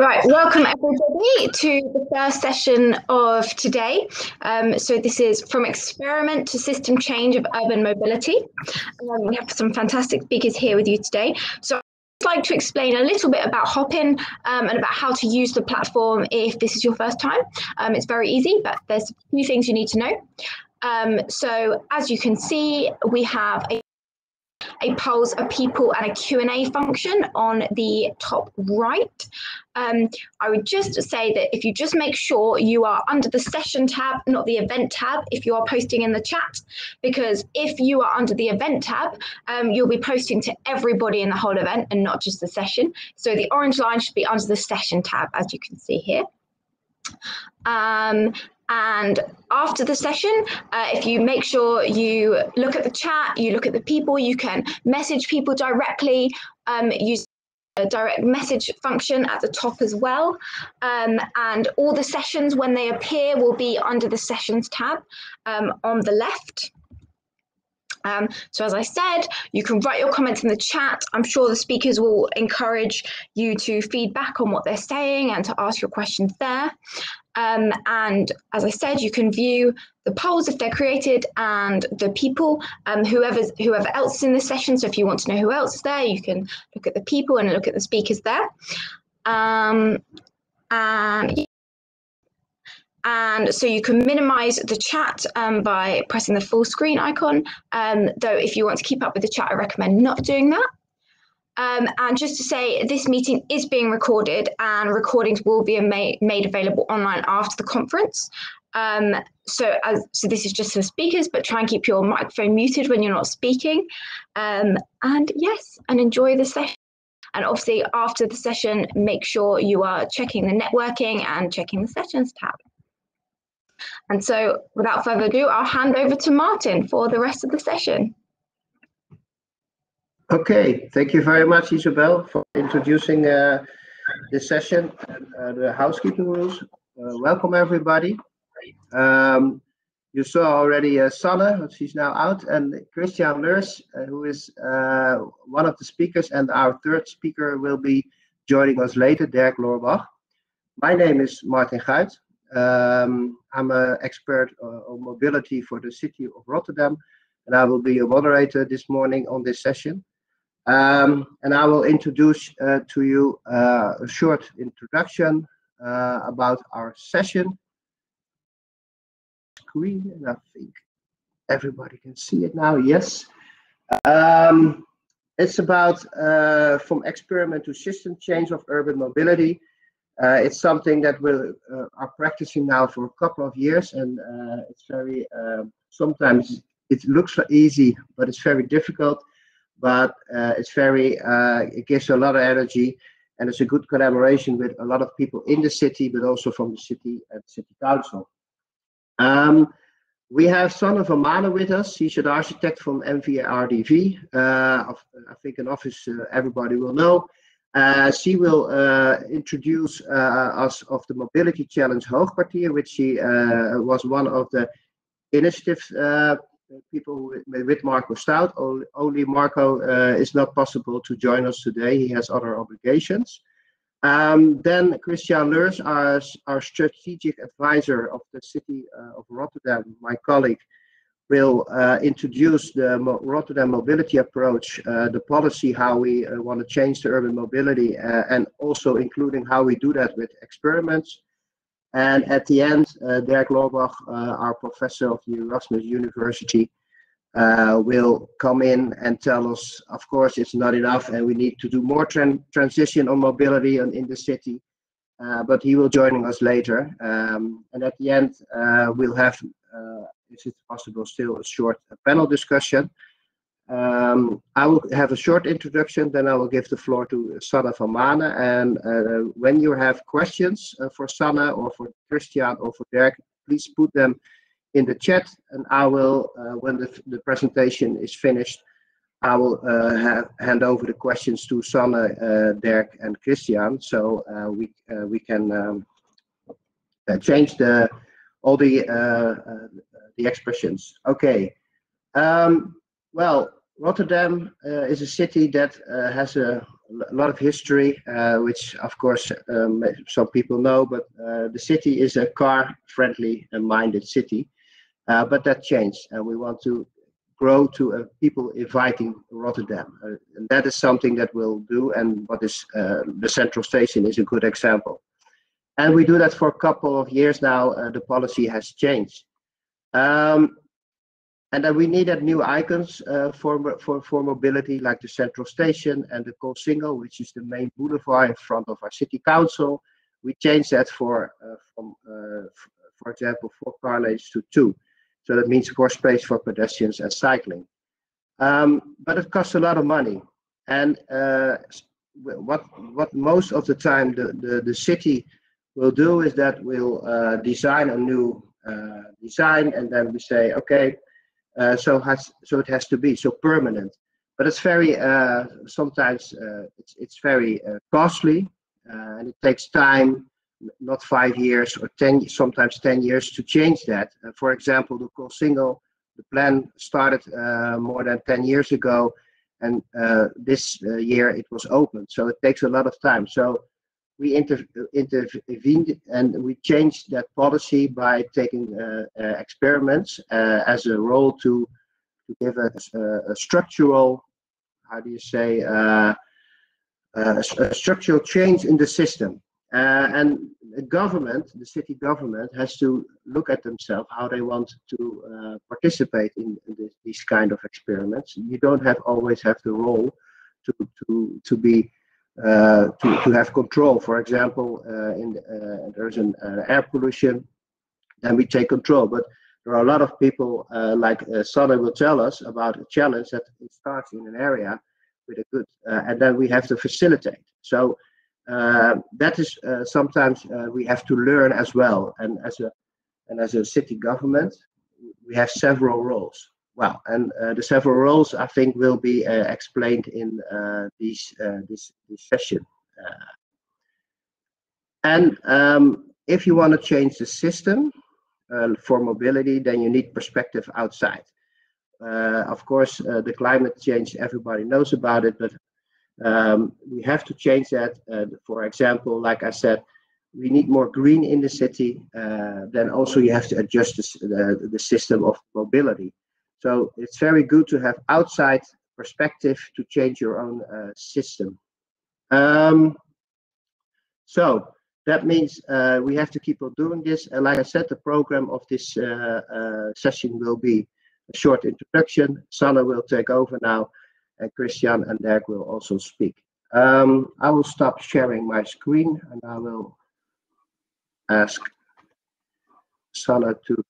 Right, welcome everybody to the first session of today. So this is from experiment to system change of urban mobility. We have some fantastic speakers here with you today. So I'd like to explain a little bit about Hopin and about how to use the platform if this is your first time. It's very easy, but there's a few things you need to know. So as you can see, we have a polls, a people and a Q&A function on the top right. I would just say that if you just make sure you are under the session tab, not the event tab, if you are posting in the chat, because if you are under the event tab, you'll be posting to everybody in the whole event and not just the session. So the orange line should be under the session tab, as you can see here. And after the session, if you make sure you look at the chat, you look at the people, you can message people directly, use a direct message function at the top as well. And all the sessions, when they appear, will be under the sessions tab on the left. So as I said, you can write your comments in the chat. I'm sure the speakers will encourage you to feedback on what they're saying and to ask your questions there. And as I said, you can view the polls if they're created and the people, whoever else is in the session. So if you want to know who else is there, you can look at the people and look at the speakers there. And so you can minimize the chat by pressing the full screen icon. Though if you want to keep up with the chat, I recommend not doing that. And just to say, this meeting is being recorded and recordings will be made available online after the conference. So this is just for speakers, but try and keep your microphone muted when you're not speaking. And enjoy the session. And obviously after the session, make sure you are checking the networking and checking the sessions tab. And so without further ado, I'll hand over to Martin for the rest of the session. Okay, thank you very much, Isabel, for introducing this session and the housekeeping rules. Welcome, everybody. You saw already Sanne, she's now out, and Kristiaan Leurs, who is one of the speakers, and our third speaker will be joining us later, Derk Loorbach. My name is Martin Guit. I'm an expert on mobility for the city of Rotterdam, and I will be a moderator this morning on this session. And I will introduce to you a short introduction about our session. Screen, and I think everybody can see it now. Yes. It's about from experiment to system change of urban mobility. It's something that we are practicing now for a couple of years, and it's very sometimes it looks easy, but it's very difficult. But it gives a lot of energy, and it's a good collaboration with a lot of people in the city, but also from the city and city council. We have Sanne van Manen with us. She's an architect from MVRDV. I think an office everybody will know. She will introduce us of the mobility challenge Hoogkwartier, which she was one of the initiatives people with Marco Stout. Only Marco is not possible to join us today. He has other obligations. Then Kristiaan Leurs, our strategic advisor of the city of Rotterdam, my colleague, will introduce the Rotterdam mobility approach, the policy, how we want to change the urban mobility, and also including how we do that with experiments. And at the end, Derk Loorbach, our professor of the Erasmus University, will come in and tell us, of course, it's not enough and we need to do more transition on mobility in the city. But he will join us later. And at the end, we'll have, if it's possible, still a short panel discussion. I will have a short introduction, then I will give the floor to Sanne van Manen. And when you have questions for Sanne or for Kristiaan or for Derk, please put them in the chat, and I will, when the presentation is finished, I will hand over the questions to Sanne, Derk, and Kristiaan, so we can change all the expressions. Okay. Well, Rotterdam is a city that has a a lot of history, which of course some people know, but the city is a car-friendly and minded city. But that changed, and we want to grow to people inviting Rotterdam. And that is something that we'll do, and what is the central station is a good example. And we do that for a couple of years now. The policy has changed. And then we needed new icons for mobility, like the central station and the Koolsingel, which is the main boulevard in front of our city council. We changed that for example, 4 car lanes to 2. So that means more space for pedestrians and cycling. But it costs a lot of money. And what most of the time the city will do is that we'll design a new design, and then we say, okay, so it has to be so permanent. But it's very sometimes it's very costly, and it takes time. Not 5 years or 10, sometimes 10 years to change that. For example, the Koolsingel, the plan started more than 10 years ago, and this year it was opened. So it takes a lot of time. So we intervened and we changed that policy by taking experiments as a role to give a structural, how do you say, a structural change in the system. And the government, the city government, has to look at themselves how they want to participate in these kind of experiments. You don't always have the role to be to have control. For example, there's an air pollution, then we take control. But there are a lot of people like Sanne will tell us about a challenge that it starts in an area with a good, and then we have to facilitate. So. That is sometimes we have to learn as well, and as a city government, we have several roles. Well, and the several roles I think will be explained in this session. And if you want to change the system for mobility, then you need perspective outside. Of course, the climate change, everybody knows about it, but we have to change that. For example, like I said, we need more green in the city. Then also you have to adjust the system of mobility. So it's very good to have outside perspective to change your own system. So that means we have to keep on doing this. And like I said, the program of this session will be a short introduction. Sanne will take over now. And Kristiaan and Derk will also speak. I will stop sharing my screen and I will ask Sanne to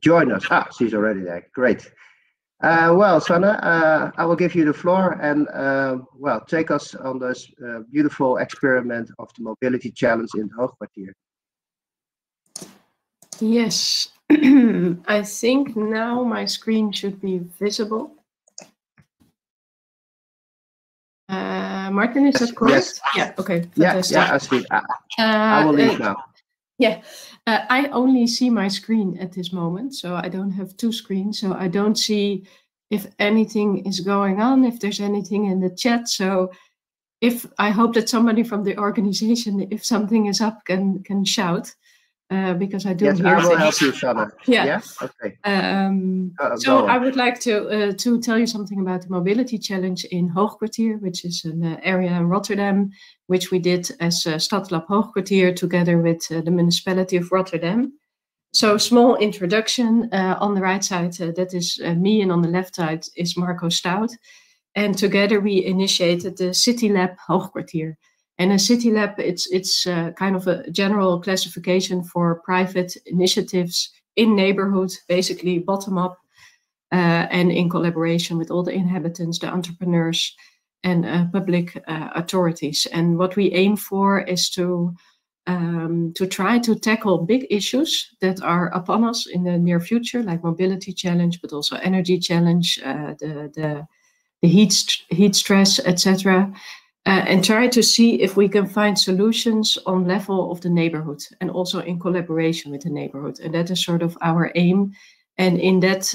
join us. She's already there. Great. Well, Sanne, I will give you the floor and well, take us on this beautiful experiment of the mobility challenge in Hoogkwartier. Yes, I think now my screen should be visible. Martin, is that correct? Yes. Yeah, okay. Fantastic. Yeah, I see. I will leave now. Yeah, I only see my screen at this moment, so I don't have 2 screens, so I don't see if anything is going on, if there's anything in the chat. So I hope that somebody from the organization, if something is up, can shout. Because I do hear I will things. help you, Sanne. Yeah. Okay. So I would like to tell you something about the mobility challenge in Hoogkwartier, which is an area in Rotterdam, which we did as Stadslab Hoogkwartier together with the municipality of Rotterdam. So small introduction. On the right side, that is me, and on the left side is Marco Stout. And together we initiated the City Lab Hoogkwartier. And a city lab, it's kind of a general classification for private initiatives in neighborhood, basically bottom up, and in collaboration with all the inhabitants, the entrepreneurs, and public authorities. And what we aim for is to try to tackle big issues that are upon us in the near future, like mobility challenge, but also energy challenge, the heat stress, etc. And try to see if we can find solutions on level of the neighborhood and also in collaboration with the neighborhood. And that is sort of our aim. And in that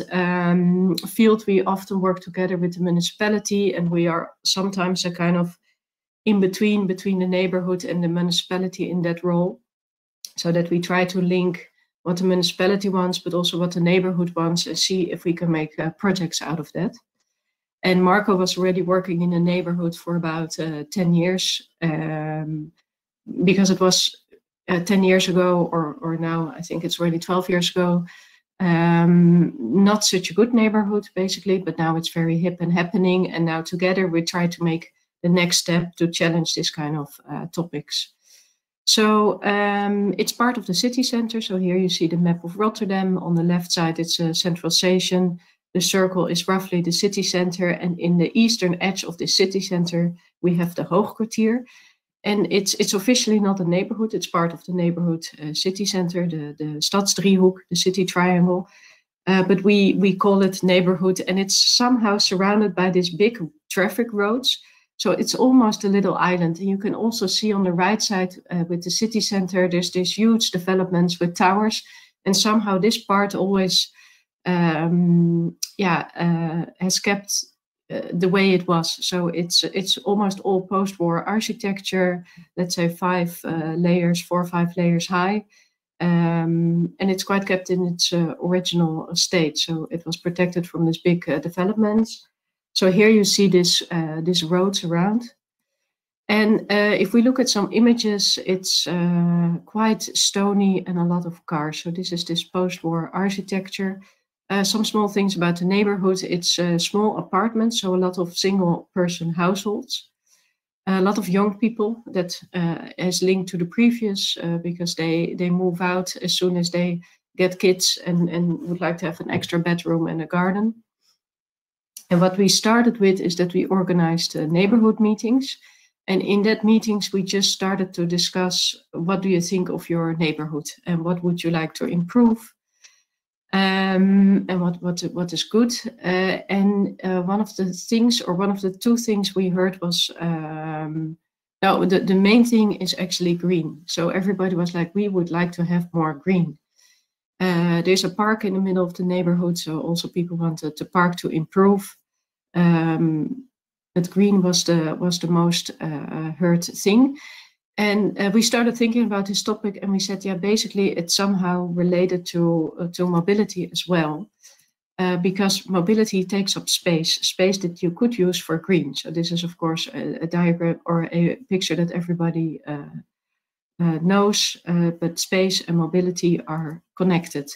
field, we often work together with the municipality, and we are sometimes a kind of in between the neighborhood and the municipality in that role, so that we try to link what the municipality wants, but also what the neighborhood wants, and see if we can make projects out of that. And Marco was already working in the neighborhood for about 10 years, because it was 10 years ago, or now I think it's already 12 years ago, not such a good neighborhood basically, but now it's very hip and happening. And now together we try to make the next step to challenge this kind of topics. So it's part of the city center. So here you see the map of Rotterdam. On the left side, it's a central station. The circle is roughly the city center. And in the eastern edge of the city center, we have the Hoogkwartier. And it's officially not a neighborhood. It's part of the neighborhood city center, the Stadsdriehoek, the city triangle. But we call it neighborhood. And it's somehow surrounded by these big traffic roads. So it's almost a little island. And you can also see on the right side with the city center, there's these huge developments with towers. And somehow this part always has kept the way it was. So it's almost all post-war architecture, let's say 4 or 5 layers high. And it's quite kept in its original state. So it was protected from this big developments. So here you see this roads around. And if we look at some images, it's quite stony and a lot of cars. So this is this post-war architecture. Some small things about the neighborhood. It's small apartments, so a lot of single-person households. A lot of young people that is linked to the previous because they move out as soon as they get kids and would like to have an extra bedroom and a garden. And what we started with is that we organized neighborhood meetings. And in that meetings, we just started to discuss, what do you think of your neighborhood and what would you like to improve? And what is good. And one of the things, or one of the 2 things we heard was, the main thing is actually green. So everybody was like, we would like to have more green. There's a park in the middle of the neighborhood, so also people wanted the park to improve. But green was the most heard thing. And we started thinking about this topic, and we said, yeah, basically it's somehow related to mobility as well, because mobility takes up space that you could use for green. So this is, of course, a diagram or a picture that everybody knows, but space and mobility are connected.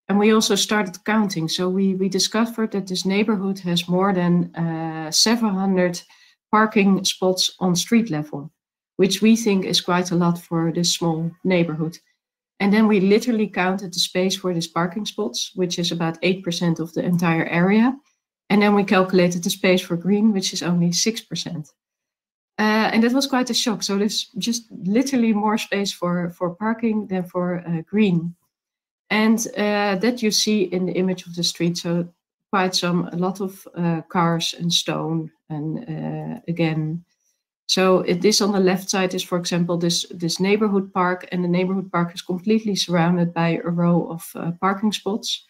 And we also started counting. So we discovered that this neighborhood has more than 700 parking spots on street level, which we think is quite a lot for this small neighborhood. And then we literally counted the space for these parking spots, which is about 8% of the entire area. And then we calculated the space for green, which is only 6%. And that was quite a shock. So there's just literally more space for parking than for green. And that you see in the image of the street. So quite a lot of cars and stone. And again, so this on the left side is, for example, this neighborhood park. And the neighborhood park is completely surrounded by a row of parking spots.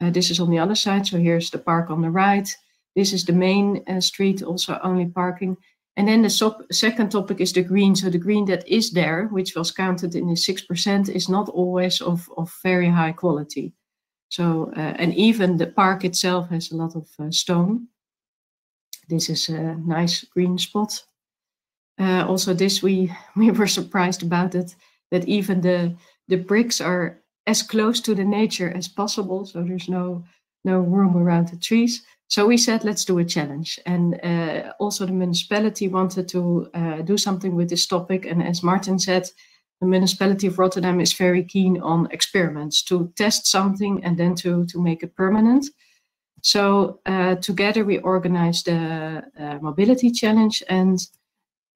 This is on the other side. So here's the park on the right. This is the main street, also only parking. And then the second topic is the green. So the green that is there, which was counted in the 6%, is not always of very high quality. So, and even the park itself has a lot of stone. This is a nice green spot. Also this, we were surprised about it, that even the bricks are as close to the nature as possible. So there's no room around the trees. So we said, let's do a challenge. And also the municipality wanted to do something with this topic. And as Martin said, the municipality of Rotterdam is very keen on experiments, to test something and then to make it permanent. So together we organized a mobility challenge. And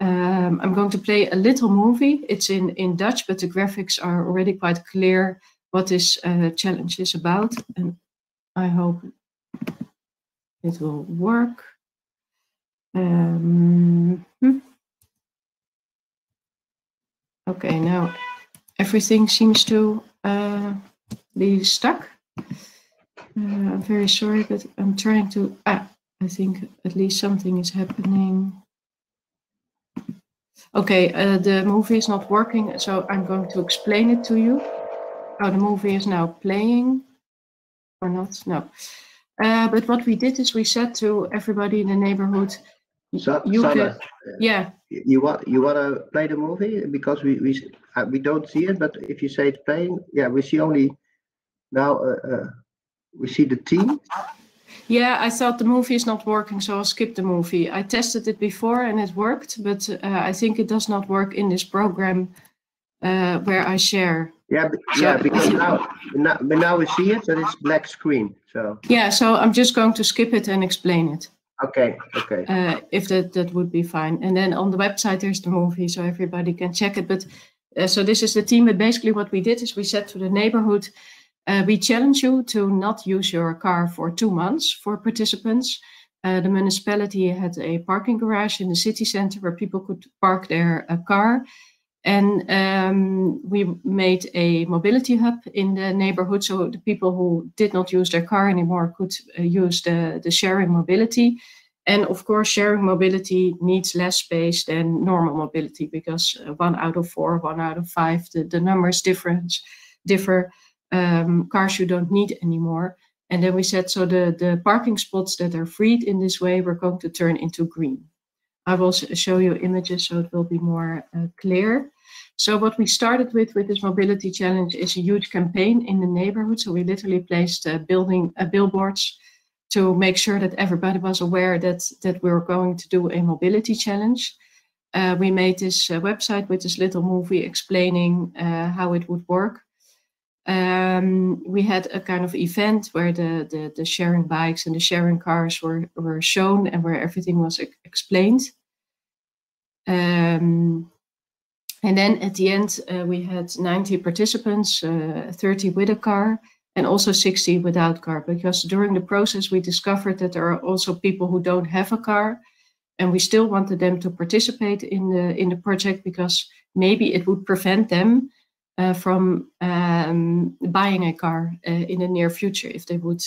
I'm going to play a little movie. It's in Dutch, but the graphics are already quite clear what this challenge is about. And I hope it will work. Okay, now everything seems to be stuck. I'm very sorry, but I'm trying to... I think at least something is happening. Okay, the movie is not working, so I'm going to explain it to you. Oh, the movie is now playing, or not? No. But what we did is we said to everybody in the neighborhood, Sanne, yeah. You want to play the movie because we don't see it, but if you say it's playing, yeah, we see only now. We see the team. Yeah, I thought the movie is not working, so I'll skip the movie. I tested it before and it worked, but I think it does not work in this program where I share. Yeah, because now we see it, but it's black screen. So yeah, so I'm just going to skip it and explain it. Okay. If that would be fine. And then on the website there's the movie, so everybody can check it. But so this is the team. But basically what we did is we said to the neighborhood, we challenge you to not use your car for 2 months for participants. The municipality had a parking garage in the city center where people could park their car. And we made a mobility hub in the neighborhood, so the people who did not use their car anymore could use the sharing mobility. And of course, sharing mobility needs less space than normal mobility because 1 out of 4, 1 out of 5, the numbers differ. Cars you don't need anymore. And then we said, so the parking spots that are freed in this way, we're going to turn into green. I will show you images so it will be more clear. So what we started with this mobility challenge is a huge campaign in the neighborhood. So we literally placed billboards to make sure that everybody was aware that we were going to do a mobility challenge. We made this website with this little movie explaining how it would work. We had a kind of event where the sharing bikes and the sharing cars were shown and where everything was explained. And then at the end, we had 90 participants, 30 with a car and also 60 without car, because during the process, we discovered that there are also people who don't have a car, and we still wanted them to participate in the project because maybe it would prevent them from buying a car in the near future if they would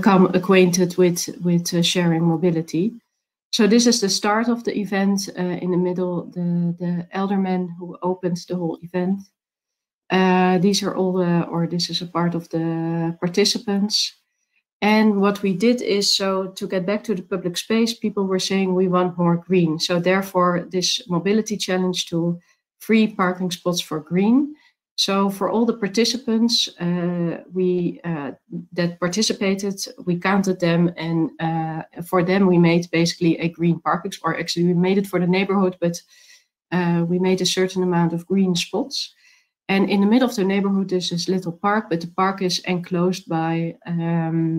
come acquainted with sharing mobility. So this is the start of the event. In the middle, the elderman who opened the whole event. These are all this is a part of the participants. And what we did is, so to get back to the public space, people were saying we want more green. So therefore, this mobility challenge to free parking spots for green. So for all the participants that participated, we counted them, and for them we made basically a green parking, or actually we made it for the neighborhood, but we made a certain amount of green spots. And in the middle of the neighborhood there's this little park, but the park is enclosed by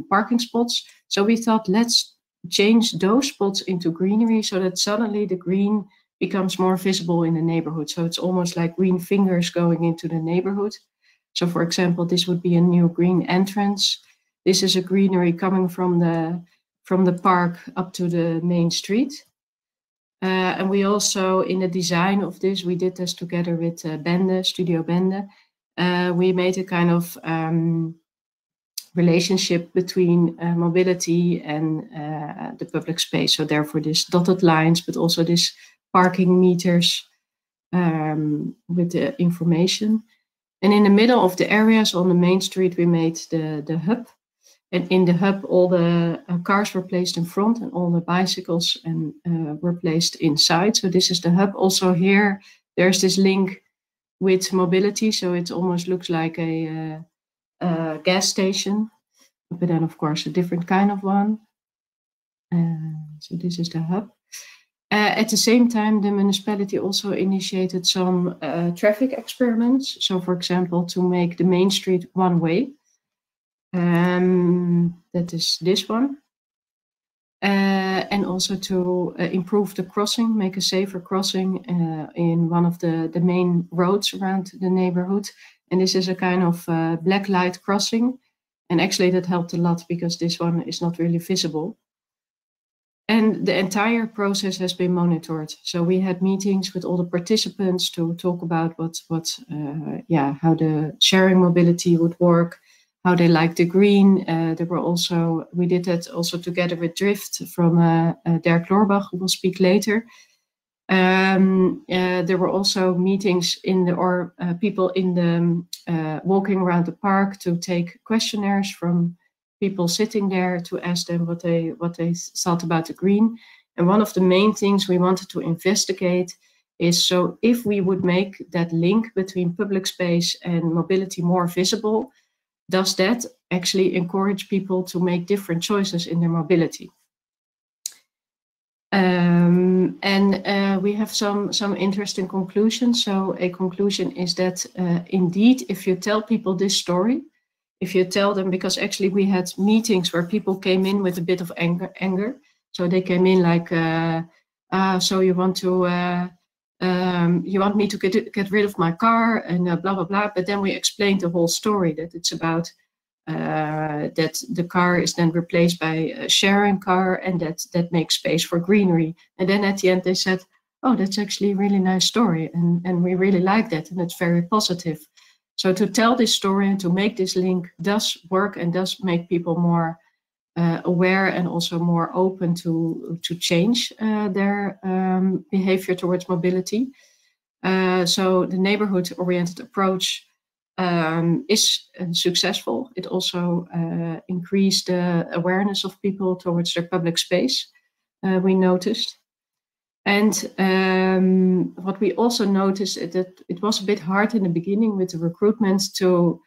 parking spots. So we thought, let's change those spots into greenery so that suddenly the green becomes more visible in the neighborhood. So it's almost like green fingers going into the neighborhood. So for example, this would be a new green entrance. This is a greenery coming from the park up to the main street. And we also, in the design of this, we did this together with Studio Bende. We made a kind of relationship between mobility and the public space. So therefore this dotted lines, but also this parking meters with the information. And in the middle of the areas on the main street, we made the hub. And in the hub, all the cars were placed in front and all the bicycles were placed inside. So this is the hub. Also here, there's this link with mobility. So it almost looks like a gas station, but then of course a different kind of one. So this is the hub. At the same time, the municipality also initiated some traffic experiments. So for example, to make the main street one way. That is this one. And also to improve the crossing, make a safer crossing in one of the main roads around the neighborhood. And this is a kind of black light crossing. And actually that helped a lot because this one is not really visible. And the entire process has been monitored. So we had meetings with all the participants to talk about how the sharing mobility would work, how they like the green. We did that also together with Drift from Derk Loorbach, who will speak later. There were also meetings people in the walking around the park to take questionnaires from people sitting there to ask them what they thought about the green. And one of the main things we wanted to investigate is, so if we would make that link between public space and mobility more visible, does that actually encourage people to make different choices in their mobility? We have some interesting conclusions. So a conclusion is that indeed, if you tell people this story, if you tell them, because actually we had meetings where people came in with a bit of anger. So they came in like, so you want me to get rid of my car and blah, blah, blah. But then we explained the whole story, that it's about that the car is then replaced by a sharing car, and that makes space for greenery. And then at the end they said, oh, that's actually a really nice story, and we really like that, and it's very positive. So to tell this story and to make this link does work and does make people more aware and also more open to change their behavior towards mobility. So the neighborhood-oriented approach is successful. It also increased the awareness of people towards their public space, we noticed. And what we also noticed is that it was a bit hard in the beginning with the recruitment to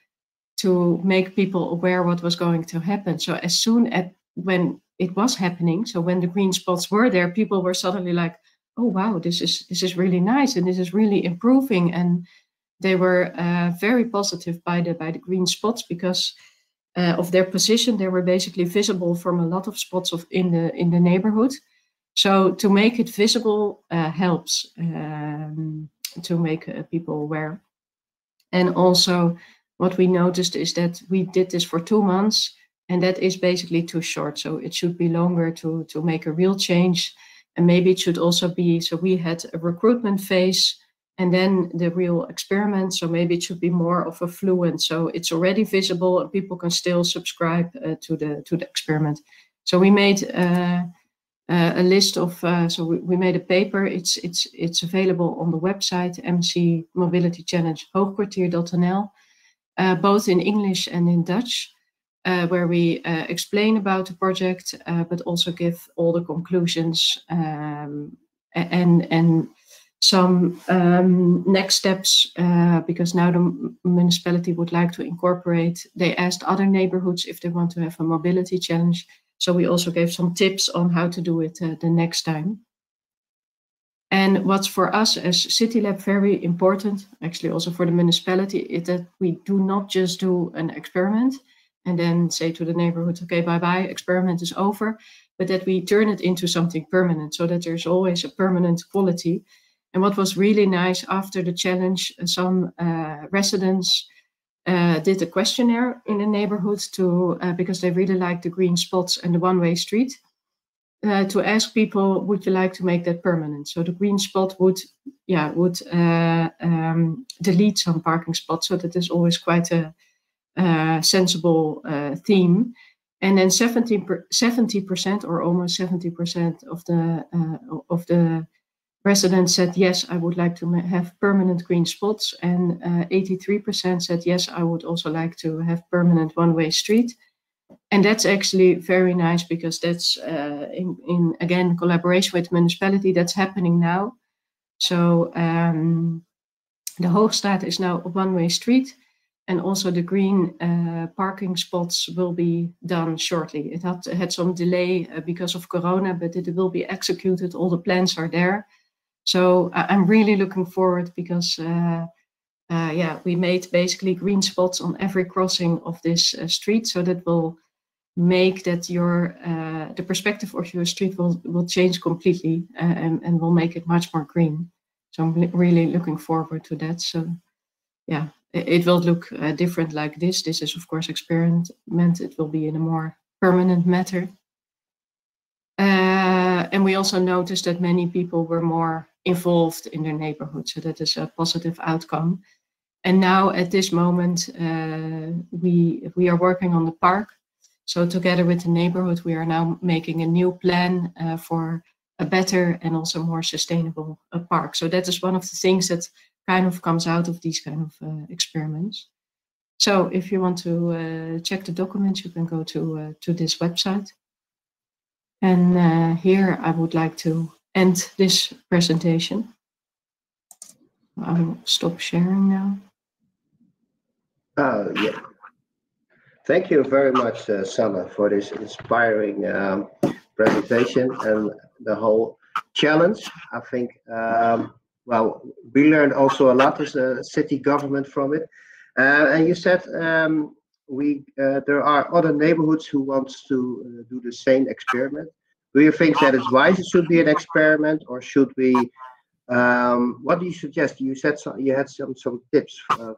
make people aware what was going to happen. So as soon as when it was happening, so when the green spots were there, people were suddenly like, oh wow, this is really nice and this is really improving. And they were very positive by the green spots because of their position. They were basically visible from a lot of spots in the neighborhood. So to make it visible helps to make people aware. And also what we noticed is that we did this for 2 months, and that is basically too short. So it should be longer to make a real change. And maybe it should also be, so we had a recruitment phase and then the real experiment. So maybe it should be more of a fluent. So it's already visible and people can still subscribe to the experiment. So we made a list of, we made a paper. It's available on the website MC Mobility Challenge Hoogkwartier.nl, both in English and in Dutch, where we explain about the project, but also give all the conclusions and some next steps, because now the municipality would like to incorporate. They asked other neighborhoods if they want to have a mobility challenge. So we also gave some tips on how to do it the next time. And what's for us as City Lab very important, actually also for the municipality, is that we do not just do an experiment and then say to the neighborhood, okay, bye-bye, experiment is over, but that we turn it into something permanent so that there's always a permanent quality. And what was really nice after the challenge, some residents did a questionnaire in the neighborhood because they really like the green spots and the one-way street, to ask people, would you like to make that permanent? So the green spot would delete some parking spots, so that is always quite a sensible theme. And then 70% or almost 70% of the residents said, yes, I would like to have permanent green spots. And 83% said, yes, I would also like to have permanent one-way street. And that's actually very nice because that's in again, collaboration with the municipality, that's happening now. So the Hoogstraat is now a one-way street, and also the green parking spots will be done shortly. It had some delay because of Corona, but it will be executed. All the plans are there. So I'm really looking forward because we made basically green spots on every crossing of this street, so that will make that the perspective of your street will change completely and will make it much more green. So I'm really looking forward to that. So yeah, it will look different like this. This is of course experiment. It will be in a more permanent matter. And we also noticed that many people were more involved in their neighborhood. So that is a positive outcome. And now at this moment, we are working on the park. So together with the neighborhood, we are now making a new plan for a better and also more sustainable park. So that is one of the things that kind of comes out of these kind of experiments. So if you want to check the documents, you can go to this website. And here I would like to end this presentation. I will stop sharing now. Yeah. Thank you very much, Sanne, for this inspiring presentation and the whole challenge. I think, well, we learned also a lot as a city government from it. And you said there are other neighborhoods who want to do the same experiment. Do you think that it's wise it should be an experiment, or should we? What do you suggest? You said you had some tips for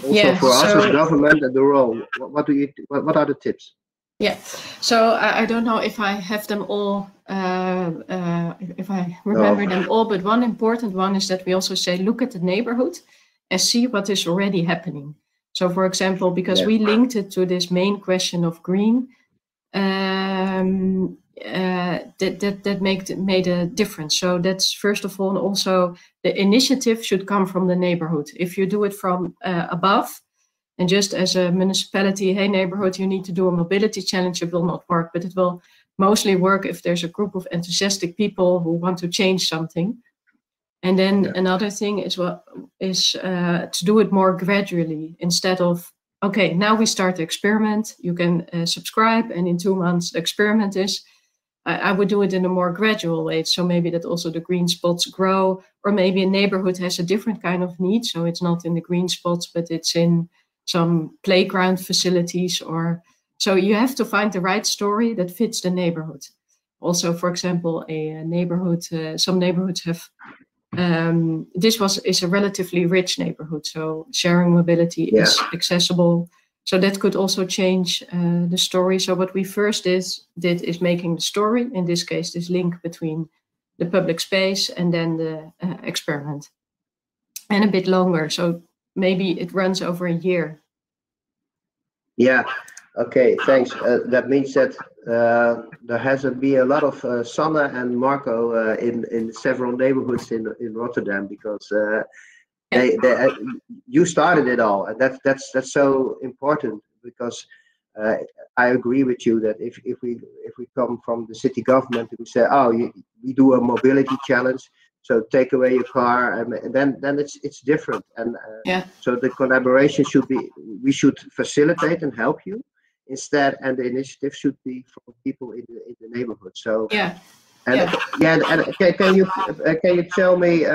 also for us as government and the role. What are the tips? Yeah, so I don't know if I have them all, if I remember them all, but one important one is that we also say, look at the neighborhood and see what is already happening. So for example, because we linked it to this main question of green, that made a difference. So that's first of all, also the initiative should come from the neighborhood. If you do it from above, and just as a municipality, hey neighborhood, you need to do a mobility challenge, it will not work, but it will mostly work if there's a group of enthusiastic people who want to change something. And then another thing is to do it more gradually, instead of, okay, now we start the experiment, you can subscribe, and in 2 months the experiment is, I would do it in a more gradual way. So maybe that also the green spots grow, or maybe a neighborhood has a different kind of need. So it's not in the green spots, but it's in some playground facilities, or so you have to find the right story that fits the neighborhood. Also, for example, a neighborhood, some neighborhoods have, this is a relatively rich neighborhood, so sharing mobility is accessible. So that could also change the story. So what we first did is making the story, in this case, this link between the public space and then the experiment. And a bit longer, so maybe it runs over a year. Yeah, okay, thanks. That means that there hasn't been a lot of Sanne and Marco in several neighborhoods in Rotterdam, because you started it all, and that's so important, because I agree with you that if we come from the city government and we say, we do a mobility challenge, so take away your car, and then it's different, and so the collaboration should be, we should facilitate and help you instead, and the initiative should be from people in the neighborhood. So and can you tell me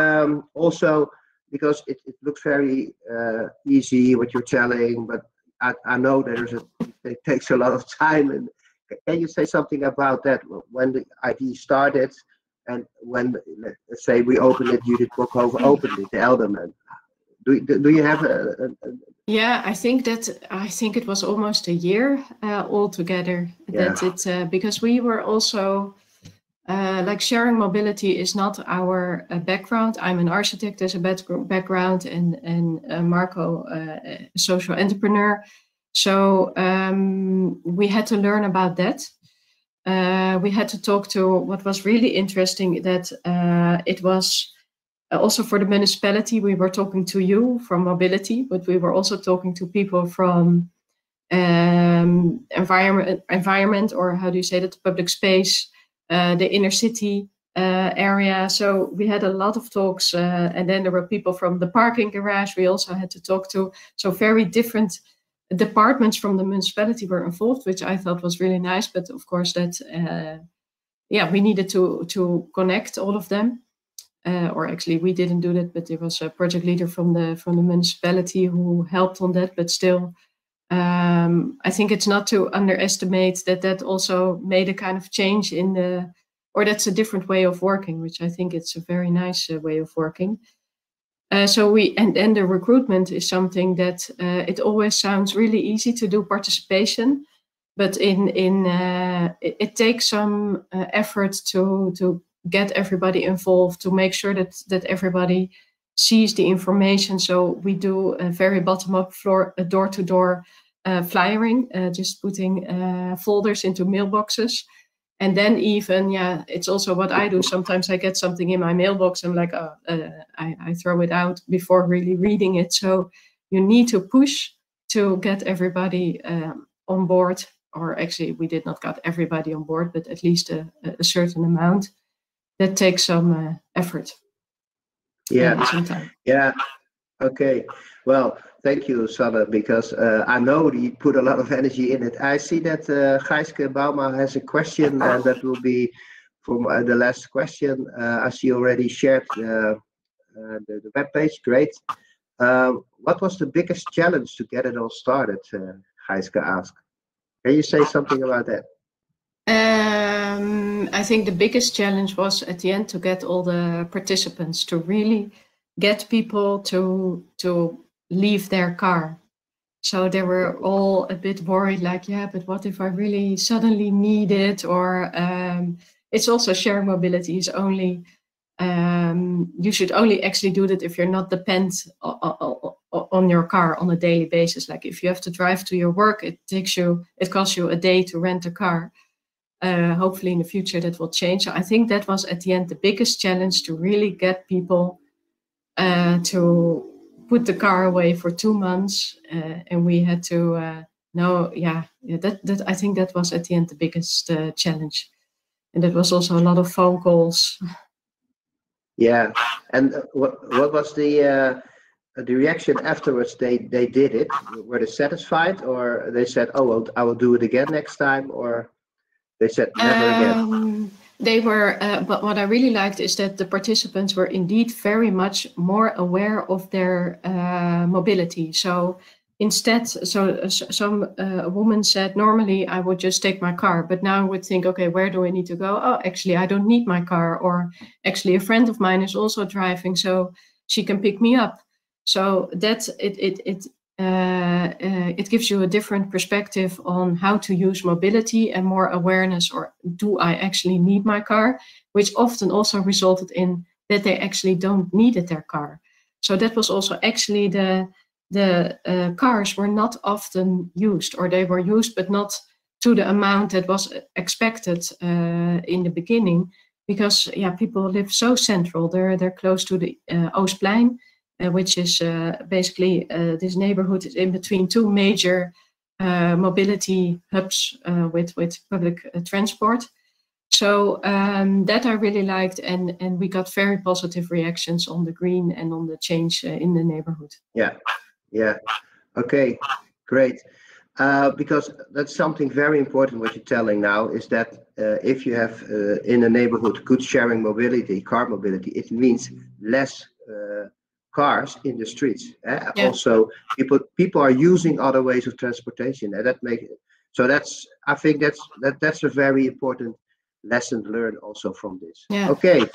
also, because it looks very easy what you're telling, but I know it takes a lot of time, and can you say something about that, when the idea started and when, let's say, we opened it, Judith Bokhoven opened it, the Elderman? Do you have Yeah, I think it was almost a year altogether that it, because we were also like sharing mobility is not our background. I'm an architect as a background, and Marco, a social entrepreneur. So we had to learn about that. We had to talk to, what was really interesting, that it was also for the municipality. We were talking to you from mobility, but we were also talking to people from environment, or how do you say that, public space, the inner city area. So we had a lot of talks, and then there were people from the parking garage we also had to talk to. So very different departments from the municipality were involved, which I thought was really nice. But of course that, we needed to connect all of them. Or actually we didn't do that, but there was a project leader from the municipality who helped on that. But still, I think it's not to underestimate that also made a kind of change in or that's a different way of working, which I think it's a very nice way of working. So and the recruitment is something that it always sounds really easy to do participation, but it takes some effort to get everybody involved, to make sure that everybody sees the information. So we do a very bottom-up door-to-door flyering, just putting folders into mailboxes. And then even, yeah, it's also what I do. Sometimes I get something in my mailbox, I'm like, oh, I throw it out before really reading it. So you need to push to get everybody on board. Or actually, we did not get everybody on board, but at least a certain amount. That takes some effort. Yeah, some time. Yeah. Okay. Well, thank you, Sanne, because I know you put a lot of energy in it. I see that Gijske Bauma has a question, and that will be from the last question. I see already shared the webpage. Great. What was the biggest challenge to get it all started? Gijske asked. Can you say something about that? I think the biggest challenge was at the end to get all the participants to really get people to leave their car. So they were all a bit worried, like, yeah, but what if I really suddenly need it? Or it's also sharing mobility is only, you should only actually do that if you're not dependent on your car on a daily basis. Like if you have to drive to your work, it costs you a day to rent a car. Hopefully in the future that will change. So I think that was at the end the biggest challenge, to really get people to put the car away for 2 months, and we had to that I think that was at the end the biggest challenge, and it was also a lot of phone calls. Yeah, and what was the reaction afterwards? They did it. Were they satisfied, or they said, "Oh well, I will do it again next time," or they said never again? They were, but what I really liked is that the participants were indeed very much more aware of their mobility. So instead, some woman said, normally I would just take my car, but now I would think, okay, where do I need to go? Oh, actually, I don't need my car. Or actually, a friend of mine is also driving, so she can pick me up. So that's it gives you a different perspective on how to use mobility and more awareness, or do I actually need my car, which often also resulted in that they actually don't need their car. So that was also actually the cars were not often used, or they were used but not to the amount that was expected in the beginning, because people live so central. They're close to the Oostplein, which is basically this neighborhood is in between two major mobility hubs with public transport. So that I really liked, and we got very positive reactions on the green and on the change in the neighborhood. Yeah. Okay, great. Because that's something very important what you're telling now, is that if you have in a neighborhood good sharing mobility, car mobility, it means less cars in the streets. Also, people are using other ways of transportation, and that makes it. So I think that's a very important lesson learned also from this. Yeah. Okay.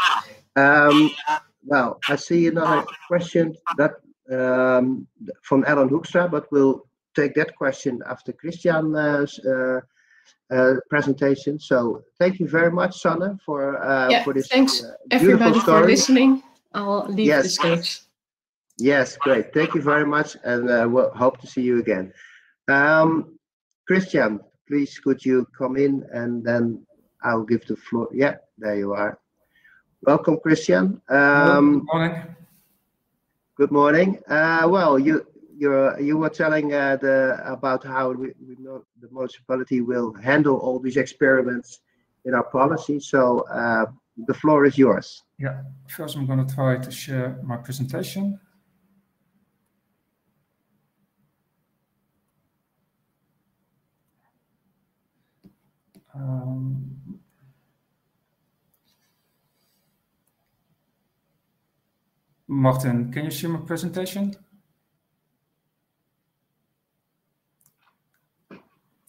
Well, I see another question that from Ellen Hoekstra, but we'll take that question after Kristiaan's presentation. So thank you very much, Sanne, for this. Thanks everybody for listening. I'll leave the stage. Yes, great. Thank you very much, and we'll hope to see you again. Kristiaan, please could you come in, and then I'll give the floor. Yeah, there you are. Welcome, Kristiaan. Good morning. Good morning. Well, you were telling about how we know the municipality will handle all these experiments in our policy. So the floor is yours. Yeah. First, I'm going to try to share my presentation. Martin, can you see my presentation?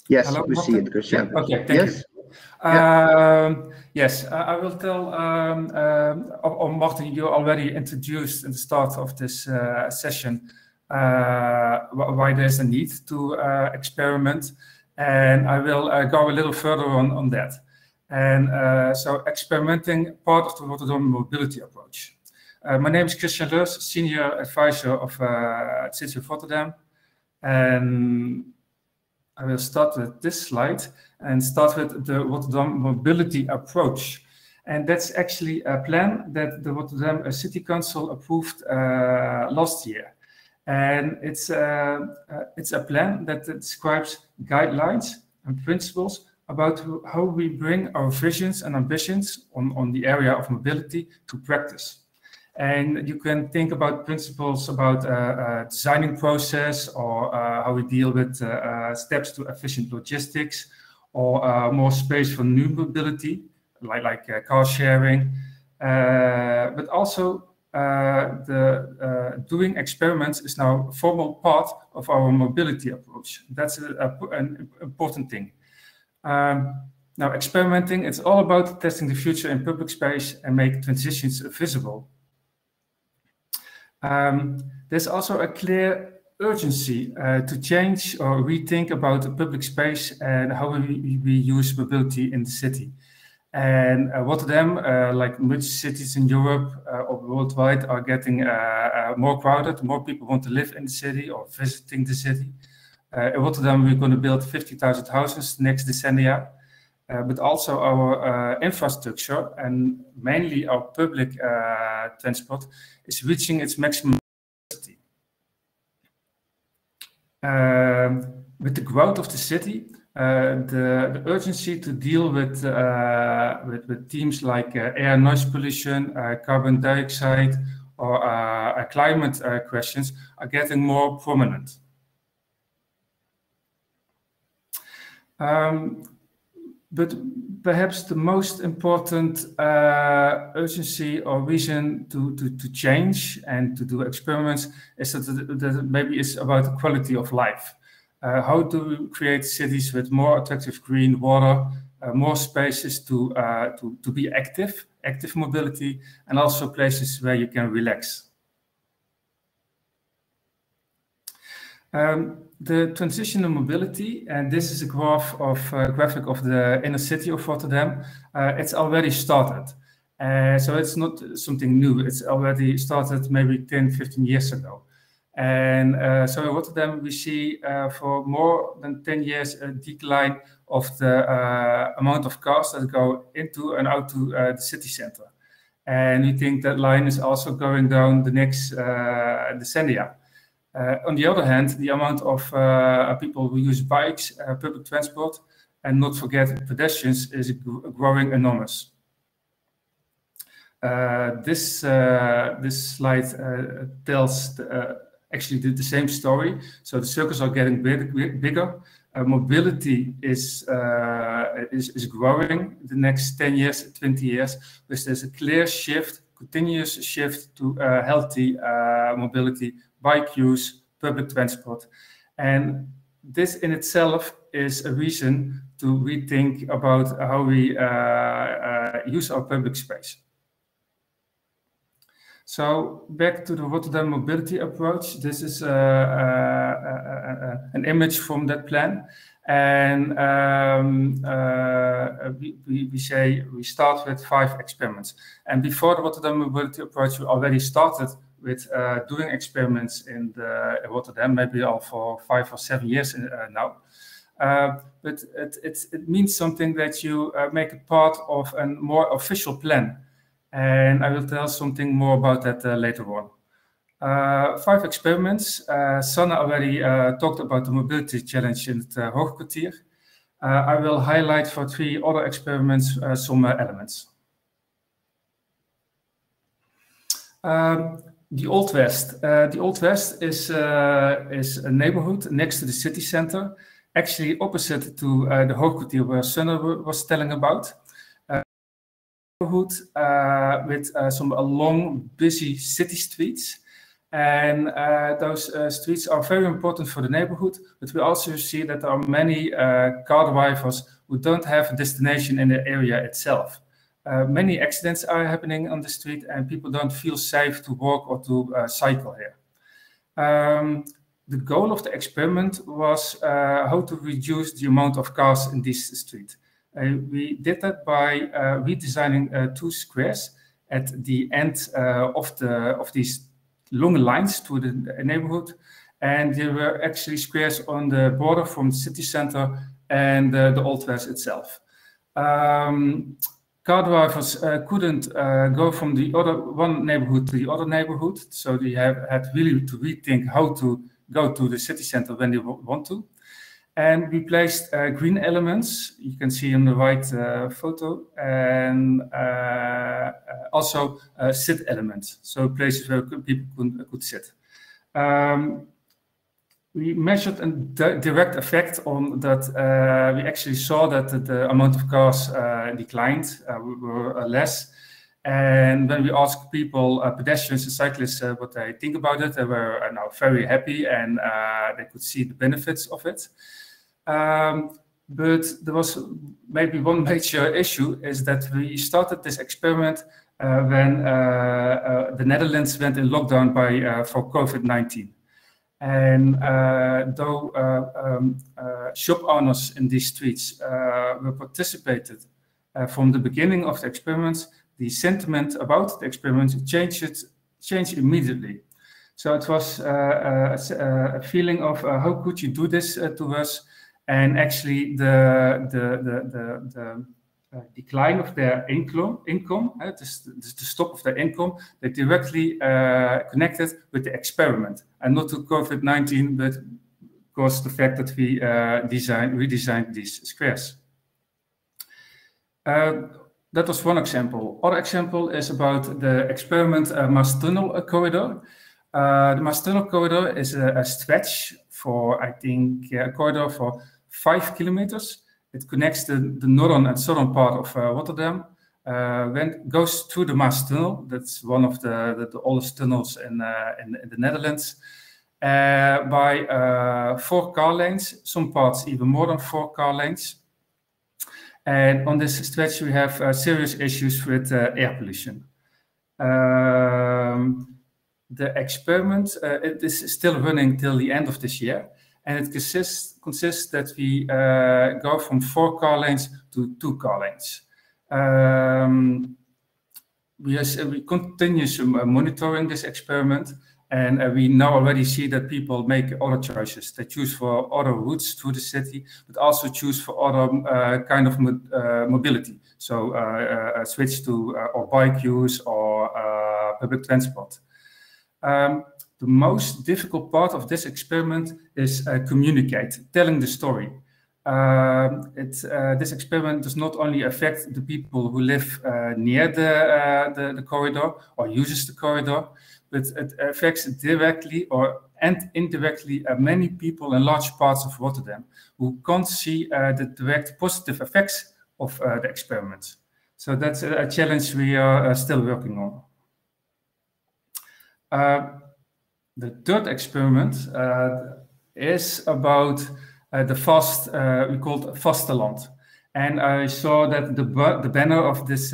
Yes, hello, we Martin? see it, Kristiaan. Yeah? Okay, thank you. Yes, I will tell, Martin, you already introduced at the start of this session why there's a need to experiment, and I will go a little further on that. And so experimenting, part of the Rotterdam mobility approach. My name is Kristiaan Leurs, Senior Advisor of City of Rotterdam. And I will start with this slide and start with the Rotterdam mobility approach. And that's actually a plan that the Rotterdam City Council approved last year. And it's a plan that describes guidelines and principles about how we bring our visions and ambitions on the area of mobility to practice. And you can think about principles about designing process, or how we deal with steps to efficient logistics, or more space for new mobility, like car sharing, but also doing experiments is now a formal part of our mobility approach. That's an important thing. Now, experimenting, it's all about testing the future in public space and make transitions visible. There's also a clear urgency to change or rethink about the public space and how we use mobility in the city. And Rotterdam, like much cities in Europe or worldwide, are getting more crowded. More people want to live in the city or visiting the city. In Rotterdam, we're going to build 50,000 houses next decennia. But also our infrastructure, and mainly our public transport, is reaching its maximum capacity. With the growth of the city, the urgency to deal with themes like air noise pollution, carbon dioxide, or climate questions are getting more prominent. But perhaps the most important urgency or reason to change and to do experiments is that maybe it's about the quality of life. How do we create cities with more attractive green water, more spaces to be active mobility, and also places where you can relax. The transition of mobility, and this is a graphic of the inner city of Rotterdam. It's already started. So it's not something new. It's already started maybe 10, 15 years ago. And so in Rotterdam, we see for more than 10 years a decline of the amount of cars that go into and out to the city center. And we think that line is also going down the next decennia. On the other hand, the amount of people who use bikes, public transport, and not forget pedestrians is growing enormous. This slide tells actually the same story. So the circles are getting bigger. Mobility is growing the next 10 years, 20 years. But there's a clear shift, continuous shift to healthy mobility, bike use, public transport. And this in itself is a reason to rethink about how we use our public space. So back to the Rotterdam mobility approach. This is an image from that plan. And we say we start with 5 experiments. And before the Rotterdam mobility approach, we already started with doing experiments in Rotterdam, maybe all for 5 or 7 years now. But it means something that you make it part of a more official plan. And I will tell something more about that later on. 5 experiments. Sanne already talked about the mobility challenge in the Hoogkwartier. I will highlight for 3 other experiments some elements. The Old West. The Old West is a neighborhood next to the city center, actually opposite to the Hoogkwartier where Sanne was telling about. Neighborhood with some long, busy city streets. And those streets are very important for the neighborhood, but we also see that there are many car drivers who don't have a destination in the area itself. Many accidents are happening on the street and people don't feel safe to walk or to cycle here. The goal of the experiment was how to reduce the amount of cars in this street. We did that by redesigning 2 squares at the end of these long lines to the neighborhood. And there were actually squares on the border from the city center and the Old West itself. Car drivers couldn't go from the one neighborhood to the other neighborhood, so they had really to rethink how to go to the city center when they want to. And we placed green elements, you can see in the right photo, and also sit elements, so places where people could sit. We measured a direct effect on that. We actually saw that the amount of cars declined, were less. And when we asked people, pedestrians and cyclists, what they think about it, they were now very happy, and they could see the benefits of it. But there was maybe one major issue, is that we started this experiment when the Netherlands went in lockdown for COVID-19. And though shop owners in these streets were participated from the beginning of the experiments, the sentiment about the experiment changed immediately. So it was a feeling of how could you do this to us? And actually the decline of their income, the stop of their income, they directly connected with the experiment, and not to COVID-19, but because the fact that we redesigned these squares. That was one example. Other example is about the experiment Maas Tunnel corridor. The Maas Tunnel corridor is a stretch for, I think, a corridor for 5 kilometers. It connects the northern and southern part of Rotterdam. Goes through the Maas Tunnel. That's one of the oldest tunnels in the Netherlands. By 4 car lanes, some parts even more than 4 car lanes. And on this stretch, we have serious issues with air pollution. The experiment it is still running till the end of this year, and it consists that we go from 4 car lanes to 2 car lanes. We continue monitoring this experiment, and we now already see that people make other choices. They choose for other routes through the city, but also choose for other kind of mobility. So switch to or bike use or public transport. The most difficult part of this experiment is telling the story. This experiment does not only affect the people who live near the corridor or uses the corridor, but it affects directly and indirectly many people in large parts of Rotterdam who can't see the direct positive effects of the experiment. So that's a challenge we are still working on. The third experiment is about the we called Vasteland. And I saw that the banner of this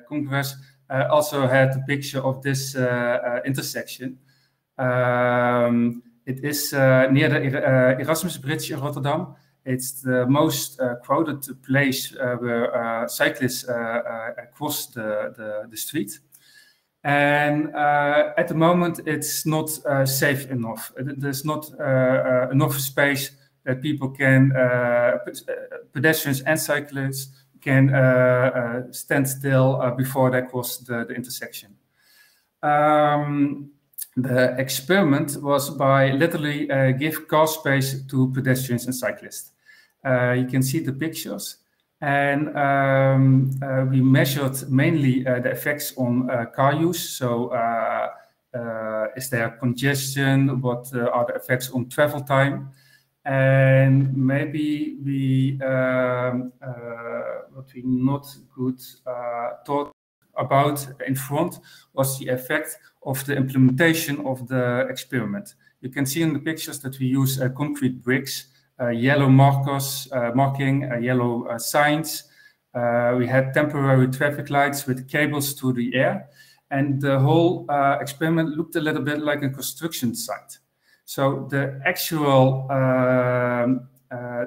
congress also had a picture of this intersection. It is near the Erasmus Bridge in Rotterdam. It's the most crowded place where cyclists cross the street. And at the moment, it's not safe enough. There's not enough space that people can, pedestrians and cyclists, can stand still before they cross the intersection. The experiment was by literally give car space to pedestrians and cyclists. You can see the pictures. And we measured mainly the effects on car use. So is there congestion? What are the effects on travel time? And maybe what we not good thought about in front was the effect of the implementation of the experiment. You can see in the pictures that we use concrete bricks, yellow markers, marking yellow signs. We had temporary traffic lights with cables to the air. And the whole experiment looked a little bit like a construction site. So the actual,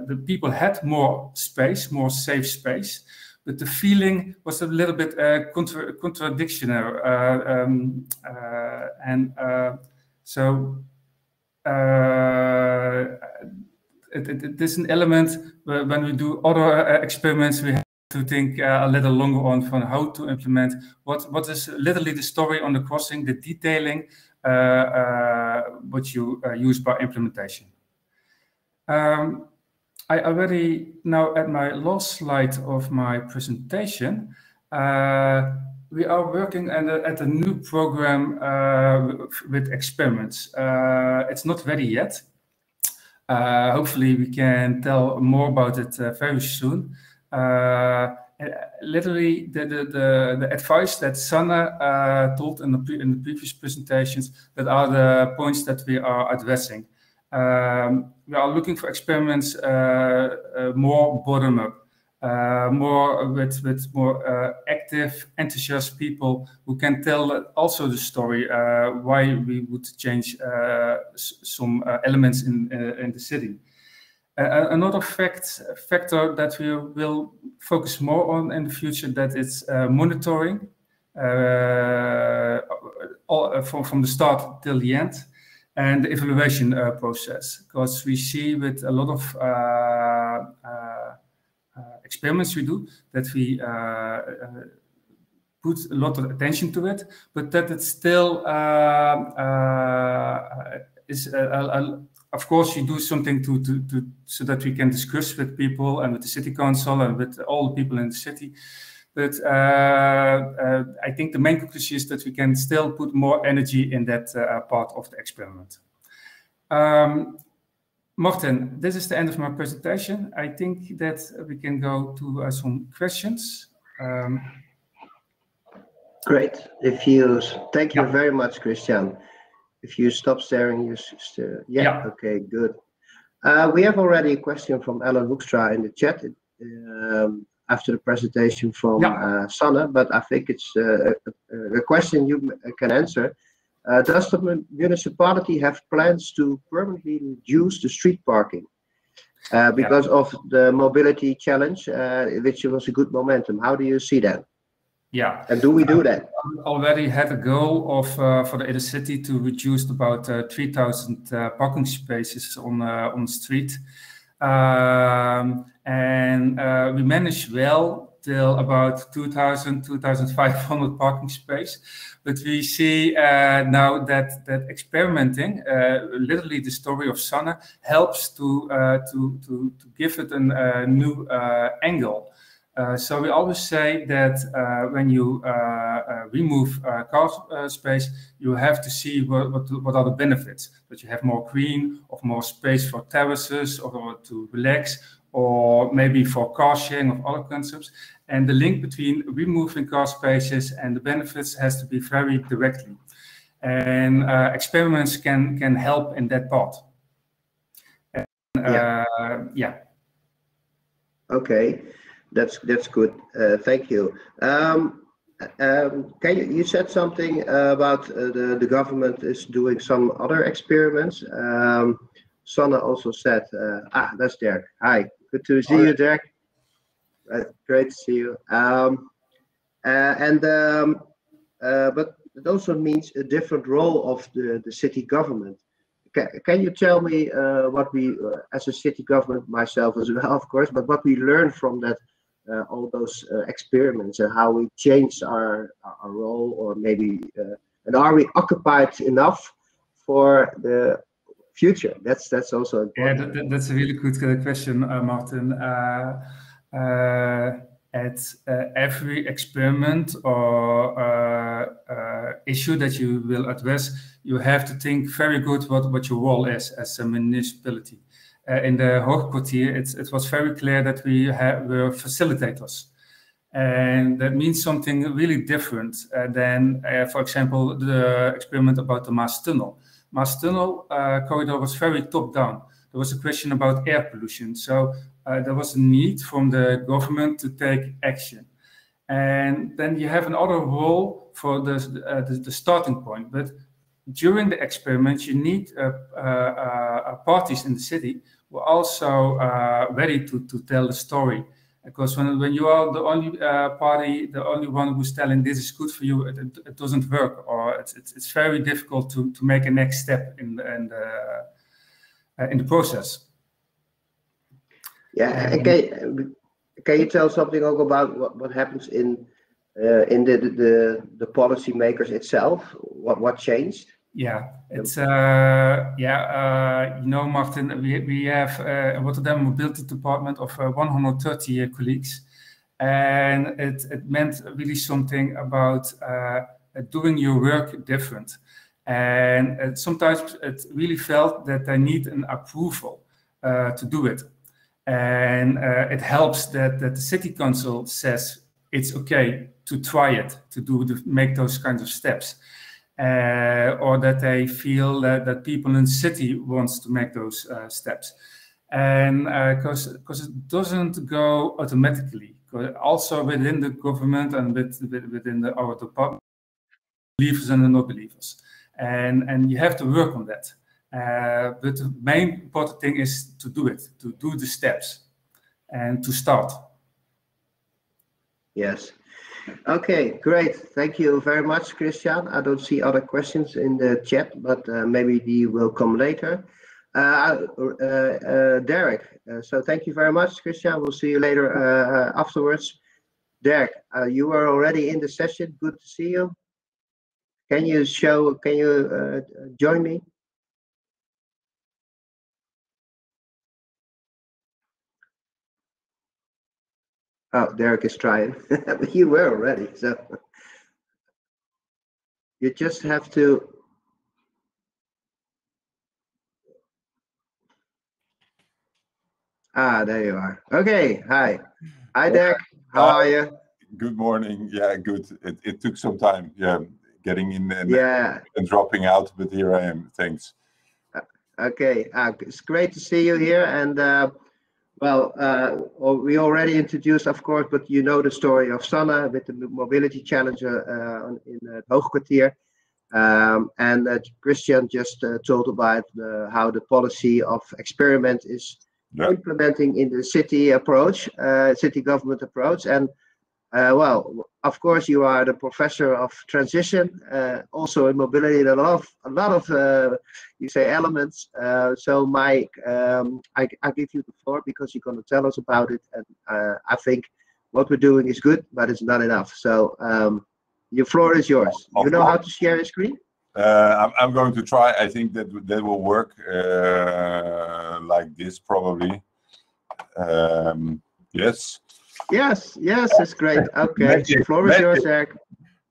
the people had more space, more safe space, but the feeling was a little bit contradictional, so it is an element where when we do other experiments, we have to think a little longer on how to implement what is literally the story on the crossing, the detailing, what you use by implementation. I already now at my last slide of my presentation. We are working at a new program with experiments. It's not ready yet. Hopefully we can tell more about it very soon. Literally the advice that Sanne told in the previous presentations, that are the points that we are addressing. We are looking for experiments more bottom-up, more with more active, enthusiastic people who can tell also the story why we would change some elements in the city. Another factor that we will focus more on in the future, that is monitoring from the start till the end, and the evaluation process, because we see with a lot of experiments we do that we put a lot of attention to it, but that it still is of course you do something so that we can discuss with people and with the city council and with all the people in the city. But I think the main conclusion is that we can still put more energy in that part of the experiment. Martin, this is the end of my presentation. I think that we can go to some questions. Great. Thank you very much, Kristiaan. If you stop staring, yeah, okay, good. We have already a question from Ellen Hoekstra in the chat after the presentation from Sanne, but I think it's a question you can answer. Does the municipality have plans to permanently reduce the street parking because of the mobility challenge, which was a good momentum? How do you see that? Yeah. And do we do that? Already had a goal of for the inner city to reduce about 3,000 parking spaces on the street, and we managed well till about 2,000, 2,500 parking space. But we see now that experimenting, literally the story of Sanne, helps to give it a new angle. So we always say that when you remove car space, you have to see what are the benefits. That you have more green, or more space for terraces, or to relax, or maybe for car sharing of other concepts. And the link between removing car spaces and the benefits has to be very directly. And experiments can help in that part. And, yeah. Okay. That's good. Thank you. You said something about the government is doing some other experiments. Sanne also said, that's Derk. Hi, good to see you, Derk. Great to see you. But it also means a different role of the city government. Can you tell me what we, as a city government, myself as well, of course, but what we learned from that? All those experiments, and how we changed our role, or maybe and are we occupied enough for the future? That's also important. Yeah, that's a really good question, Martin. At every experiment or issue that you will address, you have to think very good what your role is as a municipality. In the Hoogkwartier, it was very clear that we were facilitators. And that means something really different than, for example, the experiment about the Maas Tunnel. Maas Tunnel corridor was very top-down. There was a question about air pollution. So there was a need from the government to take action. And then you have another role for the starting point. But during the experiment, you need parties in the city who are also ready to tell the story. Because when you are the only party, the only one who's telling this is good for you, it doesn't work, or it's very difficult to make a next step in the process. Yeah, can you tell something also about what happens in the policy makers itself? What changed? Yeah, it's you know, Martin, we have a Rotterdam mobility department of 130 colleagues, and it meant really something about doing your work different. And sometimes it really felt that they need an approval to do it. And it helps that the city council says it's okay to try it, to make those kinds of steps. Or that they feel that people in the city wants to make those steps. And because it doesn't go automatically. Also within the government and within our department, believers and the non-believers. And you have to work on that. But the main important thing is to do it, to do the steps and to start. Yes. Okay, great. Thank you very much, Kristiaan. I don't see other questions in the chat, but maybe they will come later. Derk, so thank you very much, Kristiaan. We'll see you later afterwards. Derk, you are already in the session. Good to see you. Can you join me? Oh, Derk is trying. You were already, so you just have to. Ah, there you are. Okay, hi. Hi, Derk. How are you? Good morning. Yeah, good. It took some time. Yeah, getting in and, and dropping out, but here I am. Thanks. Okay, it's great to see you here. And well, we already introduced, of course, but you know the story of Sanne with the mobility challenger in Hoogkwartier. And Kristiaan just told about how the policy of experiment is implementing in the city approach, city government approach. And well, of course, you are the professor of transition, also in mobility, a lot of you say elements. So Mike, I give you the floor because you're going to tell us about it. And I think what we're doing is good, but it's not enough. So your floor is yours. You know how to share a screen? I'm going to try. I think that will work like this probably. Yes. Yes, it's great. Okay, the floor is yours, Derk.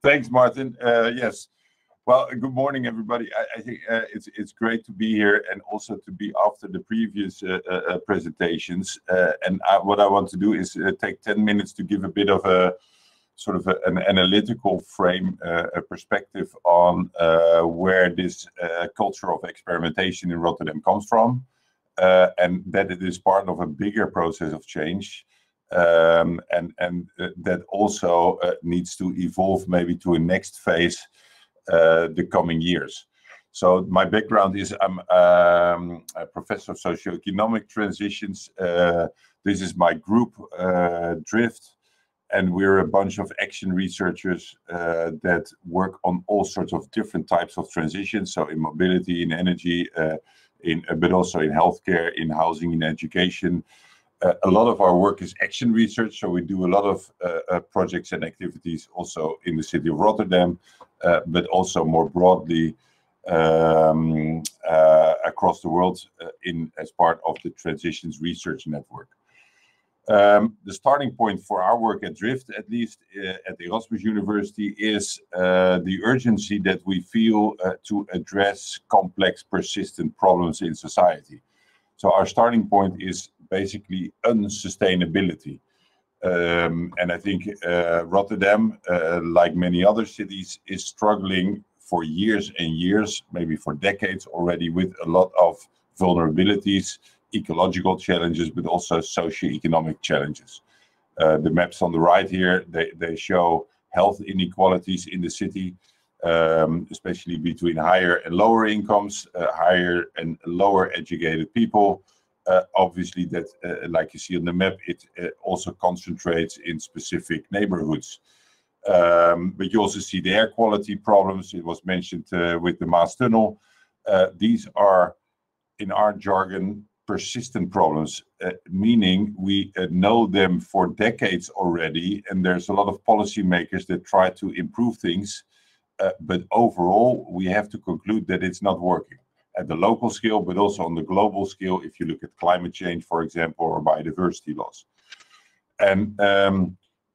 Thanks, Martin. Yes. Well, good morning, everybody. I think it's great to be here and also to be after the previous presentations. And what I want to do is take 10 minutes to give a bit of a sort of an analytical frame, a perspective on where this culture of experimentation in Rotterdam comes from, and that it is part of a bigger process of change. And that also needs to evolve maybe to a next phase the coming years. So my background is I'm a professor of socioeconomic transitions. This is my group, Drift, and we're a bunch of action researchers that work on all sorts of different types of transitions. So in mobility, in energy, but also in healthcare, in housing, in education. A lot of our work is action research, so we do a lot of projects and activities also in the city of Rotterdam, but also more broadly across the world as part of the Transitions Research Network. The starting point for our work at Drift, at least at the Erasmus University, is the urgency that we feel to address complex, persistent problems in society. So our starting point is basically unsustainability. And I think Rotterdam, like many other cities, is struggling for years and years, maybe for decades already, with a lot of vulnerabilities, ecological challenges, but also socioeconomic challenges. The maps on the right here, they show health inequalities in the city, especially between higher and lower incomes, higher and lower educated people, Obviously, that, like you see on the map, it also concentrates in specific neighborhoods. But you also see the air quality problems. It was mentioned with the Maas Tunnel. These are, in our jargon, persistent problems, meaning we know them for decades already, and there's a lot of policymakers that try to improve things, but overall we have to conclude that it's not working at the local scale, but also on the global scale, if you look at climate change, for example, or biodiversity loss. And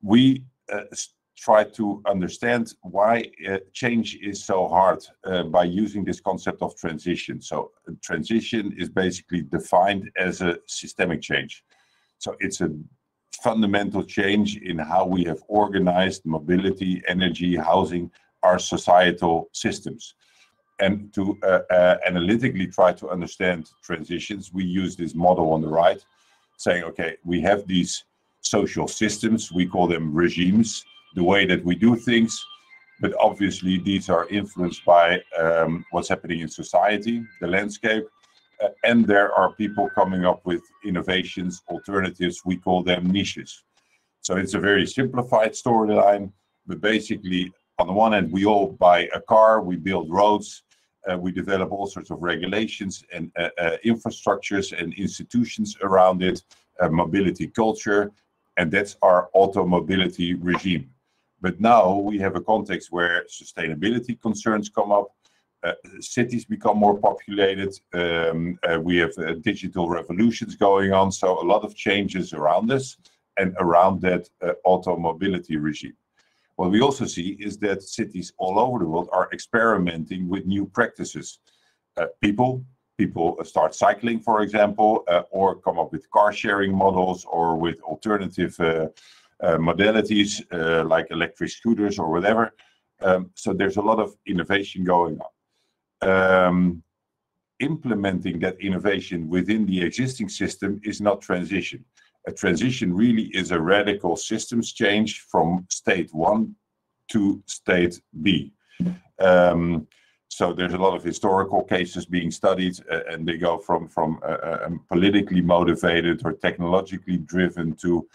we try to understand why change is so hard by using this concept of transition. So transition is basically defined as a systemic change. So it's a fundamental change in how we have organized mobility, energy, housing, our societal systems. And to analytically try to understand transitions, we use this model on the right, saying, okay, we have these social systems, we call them regimes, the way that we do things, but obviously these are influenced by what's happening in society, the landscape, and there are people coming up with innovations, alternatives, we call them niches. So it's a very simplified storyline, but basically, on the one hand, we all buy a car, we build roads, we develop all sorts of regulations and infrastructures and institutions around it, mobility culture, and that's our automobility regime. But now we have a context where sustainability concerns come up, cities become more populated, we have digital revolutions going on, so a lot of changes around us and around that automobility regime. What we also see is that cities all over the world are experimenting with new practices. People start cycling, for example, or come up with car sharing models or with alternative modalities like electric scooters or whatever. So there's a lot of innovation going on. Implementing that innovation within the existing system is not transition. A transition really is a radical systems change from state 1 to state B. So there's a lot of historical cases being studied, and they go from politically motivated or technologically driven to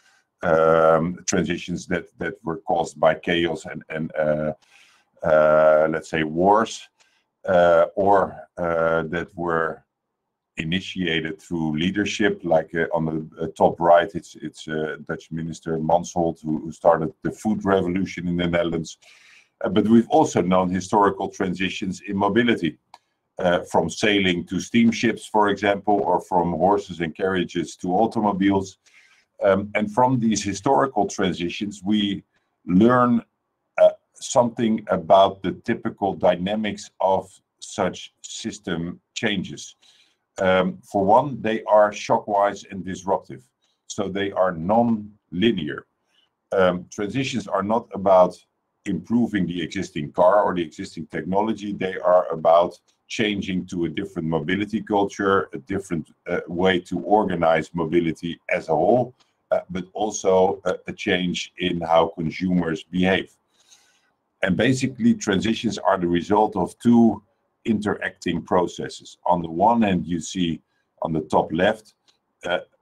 transitions that were caused by chaos and let's say wars, or that were initiated through leadership, like on the top right, it's Dutch Minister Mansholt who started the food revolution in the Netherlands. But we've also known historical transitions in mobility, from sailing to steamships, for example, or from horses and carriages to automobiles. And from these historical transitions, we learn something about the typical dynamics of such system changes. For one, they are shockwise and disruptive, so they are non-linear. Transitions are not about improving the existing car or the existing technology. They are about changing to a different mobility culture, a different way to organize mobility as a whole, but also a change in how consumers behave. And basically, transitions are the result of two interacting processes. On the one hand, you see on the top left,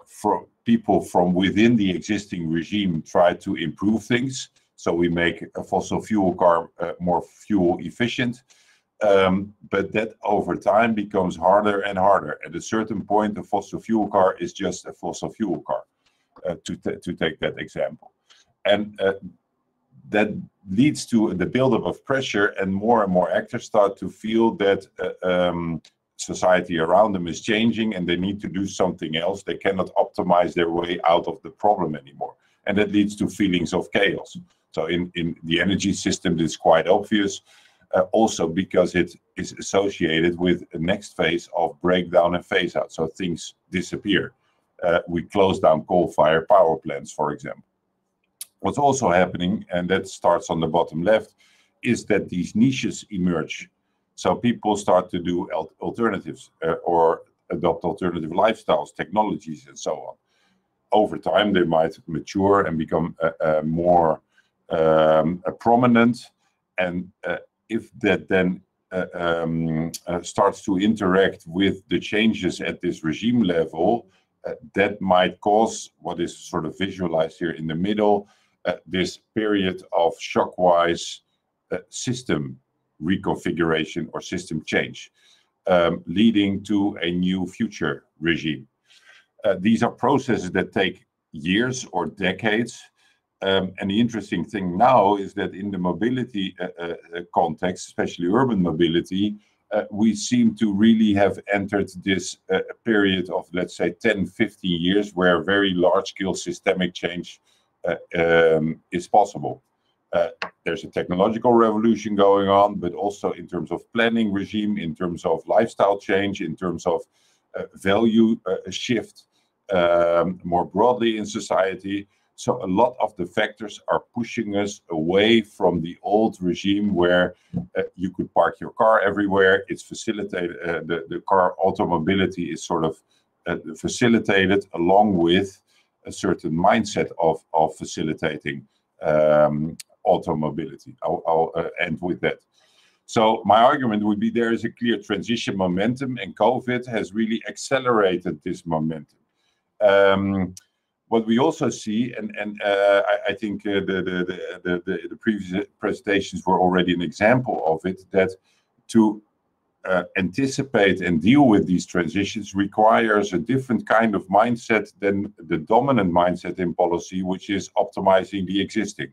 for people from within the existing regime try to improve things. So we make a fossil fuel car more fuel efficient, but that over time becomes harder and harder. At a certain point, a fossil fuel car is just a fossil fuel car, to take that example. And that leads to the buildup of pressure, and more actors start to feel that society around them is changing and they need to do something else. They cannot optimize their way out of the problem anymore. And that leads to feelings of chaos. So in the energy system, it's quite obvious, also because it is associated with a next phase of breakdown and phase out. So things disappear. We close down coal-fired power plants, for example. What's also happening, and that starts on the bottom left, is that these niches emerge. So people start to do alternatives or adopt alternative lifestyles, technologies, and so on. Over time, they might mature and become more prominent. And if that then starts to interact with the changes at this regime level, that might cause what is sort of visualized here in the middle, this period of shockwise system reconfiguration or system change, leading to a new future regime. These are processes that take years or decades. And the interesting thing now is that in the mobility context, especially urban mobility, we seem to really have entered this period of, let's say, 10, 15 years where very large-scale systemic change is possible. There's a technological revolution going on, but also in terms of planning regime, in terms of lifestyle change, in terms of value shift more broadly in society. So a lot of the factors are pushing us away from the old regime where you could park your car everywhere. It's facilitated, the car automobility is sort of facilitated along with a certain mindset of facilitating automobility. I'll end with that. So my argument would be there is a clear transition momentum, and COVID has really accelerated this momentum. What we also see, and I think the previous presentations were already an example of it, that to anticipate and deal with these transitions requires a different kind of mindset than the dominant mindset in policy, which is optimizing the existing.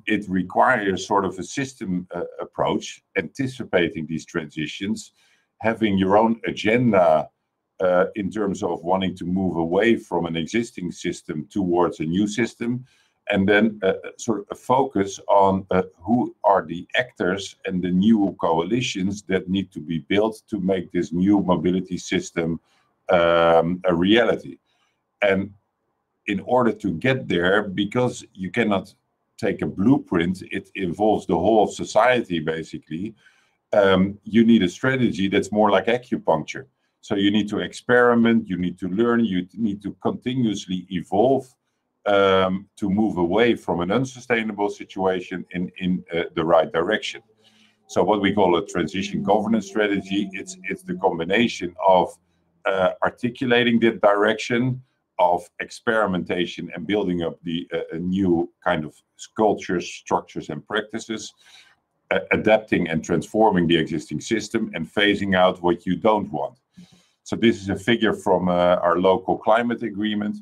It requires sort of a system approach, anticipating these transitions, having your own agenda in terms of wanting to move away from an existing system towards a new system, and then sort of a focus on who are the actors and the new coalitions that need to be built to make this new mobility system a reality. And in order to get there, because you cannot take a blueprint, it involves the whole of society basically, you need a strategy that's more like acupuncture. So you need to experiment, you need to learn, you need to continuously evolve to move away from an unsustainable situation in the right direction. So what we call a transition governance strategy, it's the combination of articulating that direction, of experimentation and building up a new kind of cultures, structures and practices, adapting and transforming the existing system, and phasing out what you don't want. So this is a figure from our local climate agreement.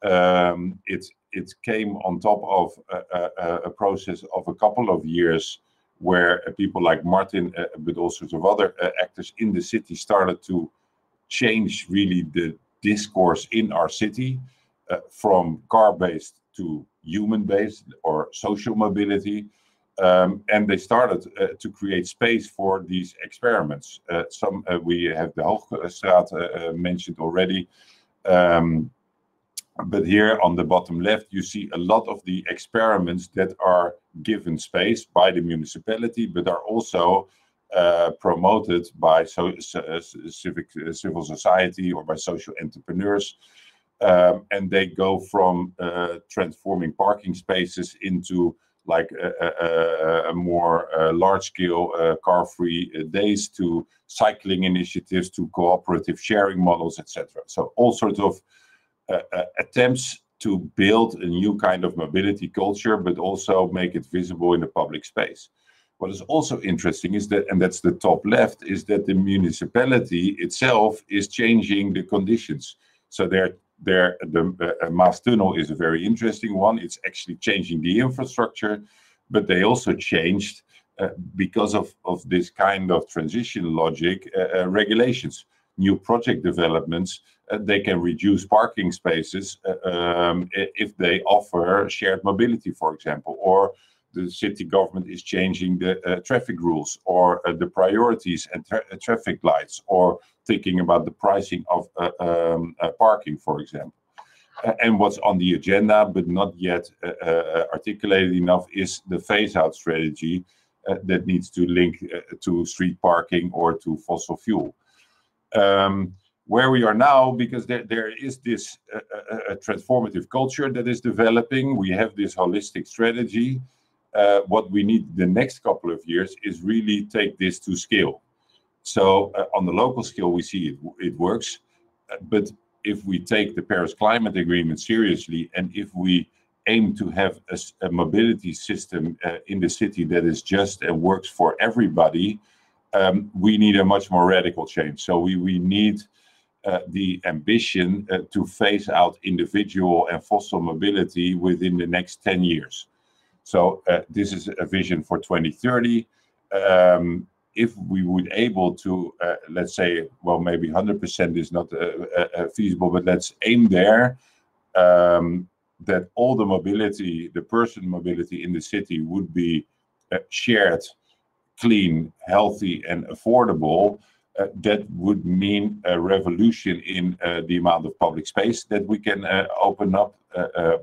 It came on top of a process of a couple of years where people like Martin, but all sorts of other actors in the city started to change really the discourse in our city from car-based to human-based or social mobility. And they started to create space for these experiments. We have the Hoogkwartier mentioned already. But here on the bottom left, you see a lot of the experiments that are given space by the municipality, but are also promoted by civil society or by social entrepreneurs. And they go from transforming parking spaces into like a more large-scale car-free days, to cycling initiatives, to cooperative sharing models, etc. So all sorts of attempts to build a new kind of mobility culture, but also make it visible in the public space. What is also interesting is that, and that's the top left, is that the municipality itself is changing the conditions. So the Maas Tunnel is a very interesting one. It's actually changing the infrastructure, but they also changed, because of this kind of transition logic, regulations. New project developments, they can reduce parking spaces if they offer shared mobility, for example, or the city government is changing the traffic rules, or the priorities and traffic lights, or thinking about the pricing of parking, for example. And what's on the agenda, but not yet articulated enough, is the phase-out strategy that needs to link to street parking or to fossil fuel. Where we are now, because there is this transformative culture that is developing, we have this holistic strategy. What we need the next couple of years is really take this to scale. So on the local scale, we see it works, but if we take the Paris Climate Agreement seriously, and if we aim to have a mobility system in the city that is just and works for everybody, we need a much more radical change. So we need the ambition to phase out individual and fossil mobility within the next 10 years. So this is a vision for 2030. If we would able to, let's say, well, maybe 100% is not feasible, but let's aim there, that all the mobility, the person mobility in the city would be shared, clean, healthy, and affordable. That would mean a revolution in the amount of public space that we can open up,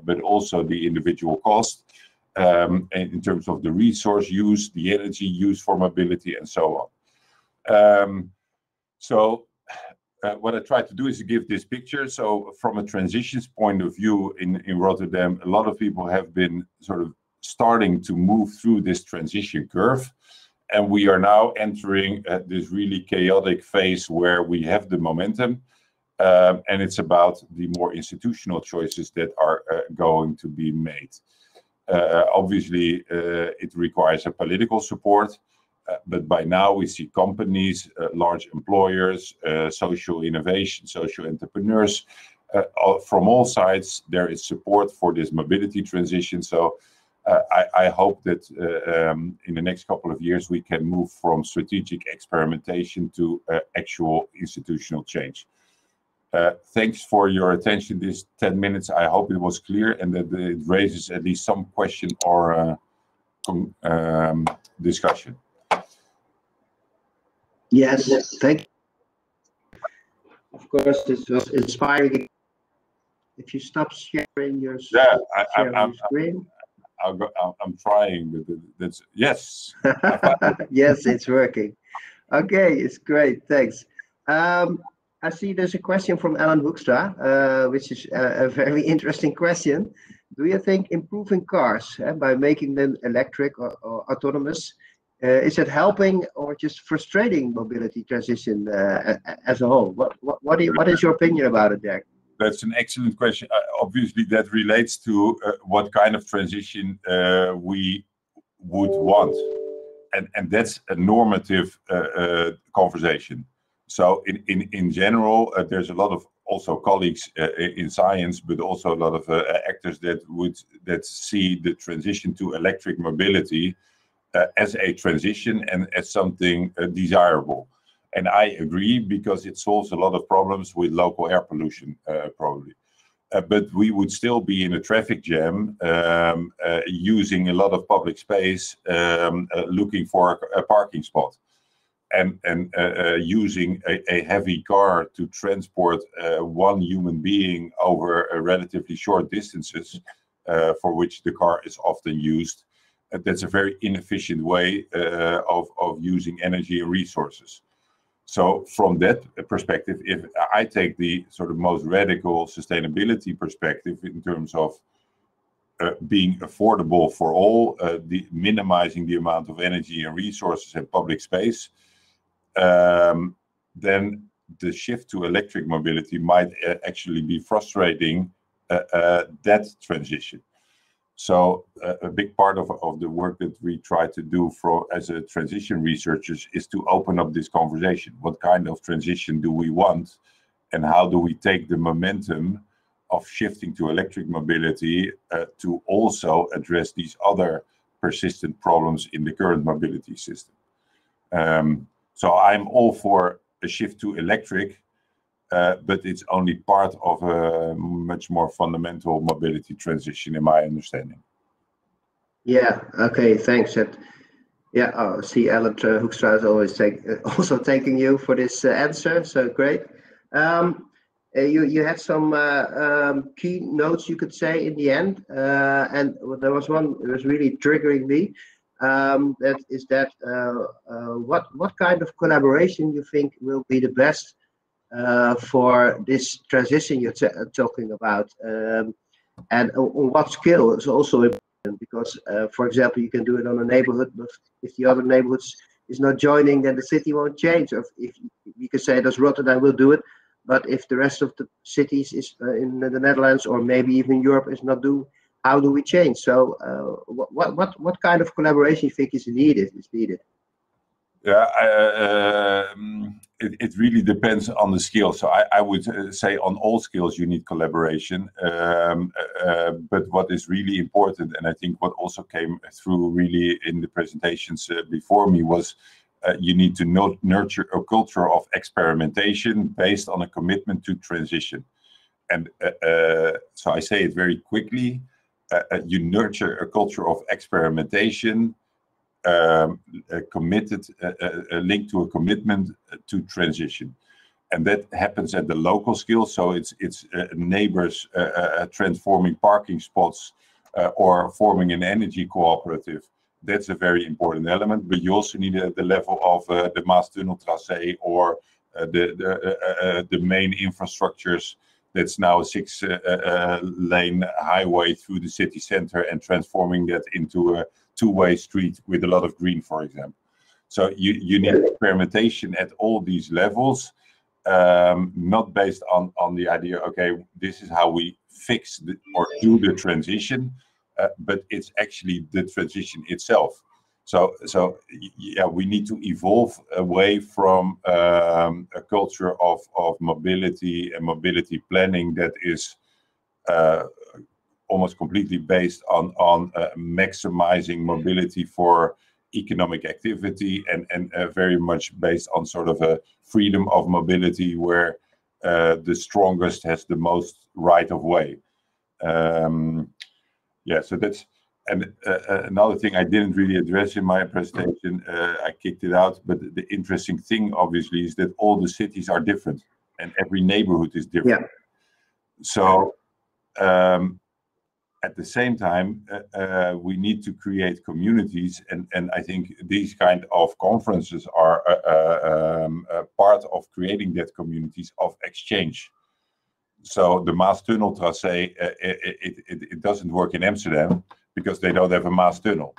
but also the individual cost, and in terms of the resource use, the energy use for mobility, and so on. What I try to do is to give this picture. So from a transitions point of view in Rotterdam, a lot of people have been sort of starting to move through this transition curve. And we are now entering this really chaotic phase where we have the momentum. And it's about the more institutional choices that are going to be made. Obviously, it requires a political support. But by now we see companies, large employers, social innovation, social entrepreneurs, from all sides, there is support for this mobility transition. So I hope that in the next couple of years, we can move from strategic experimentation to actual institutional change. Thanks for your attention this 10 minutes. I hope it was clear and that it raises at least some question or discussion. Yes, thank you. Of course, this was inspiring. If you stop sharing your, screen. I'm trying, but that's, yes. Yes, it's working. Okay, it's great, thanks. I see there's a question from Ellen Hoekstra, which is a very interesting question. Do you think improving cars by making them electric or autonomous, is it helping or just frustrating mobility transition as a whole? What is your opinion about it, Derk? That's an excellent question. Obviously, that relates to what kind of transition we would want. And that's a normative conversation. So in general, there's a lot of also colleagues in science, but also a lot of actors that see the transition to electric mobility as a transition and as something desirable. And I agree, because it solves a lot of problems with local air pollution, probably. But we would still be in a traffic jam, using a lot of public space, looking for a parking spot. And using a heavy car to transport one human being over relatively short distances, for which the car is often used. That's a very inefficient way of using energy and resources. So from that perspective, if I take the sort of most radical sustainability perspective in terms of being affordable for all, minimizing the amount of energy and resources and public space, then the shift to electric mobility might actually be frustrating that transition. So a big part of the work that we try to do as a transition researchers is to open up this conversation. What kind of transition do we want? And how do we take the momentum of shifting to electric mobility to also address these other persistent problems in the current mobility system? So I'm all for a shift to electric, but it's only part of a much more fundamental mobility transition, in my understanding. Yeah, okay, thanks. Yeah, see, Ellen Hoekstra is always also thanking you for this answer, so great. You had some key notes, you could say, in the end, and there was one that was really triggering me. What kind of collaboration you think will be the best for this transition you're talking about, and on what scale is also important, because for example, you can do it on a neighborhood, but if the other neighborhoods is not joining, then the city won't change. Or if you can say that Rotterdam will do it, but if the rest of the cities is in the Netherlands or maybe even Europe is not doing, how do we change? So what kind of collaboration you think is needed? Yeah, it really depends on the skill. So I would say on all skills you need collaboration. But what is really important, and I think what also came through really in the presentations before me, was you need to nurture a culture of experimentation based on a commitment to transition. And so I say it very quickly. You nurture a culture of experimentation linked to a commitment to transition, and that happens at the local scale. So it's neighbors transforming parking spots or forming an energy cooperative. That's a very important element. But you also need at the level of the Maastunnel tracé or the main infrastructures. That's now a 6-lane highway through the city center and transforming that into a two-way street with a lot of green, for example. So you need experimentation at all these levels, not based on the idea, okay, this is how we fix or do the transition, but it's actually the transition itself. So yeah, we need to evolve away from a culture of mobility and mobility planning that is almost completely based on maximizing mobility for economic activity and very much based on sort of a freedom of mobility where the strongest has the most right of way. Yeah, so that's, and another thing I didn't really address in my presentation, I kicked it out, but the interesting thing obviously is that all the cities are different and every neighborhood is different. Yeah. So at the same time, we need to create communities, and I think these kind of conferences are a part of creating that communities of exchange. So the Maastunnel tracé, it doesn't work in Amsterdam because they don't have a Maastunnel.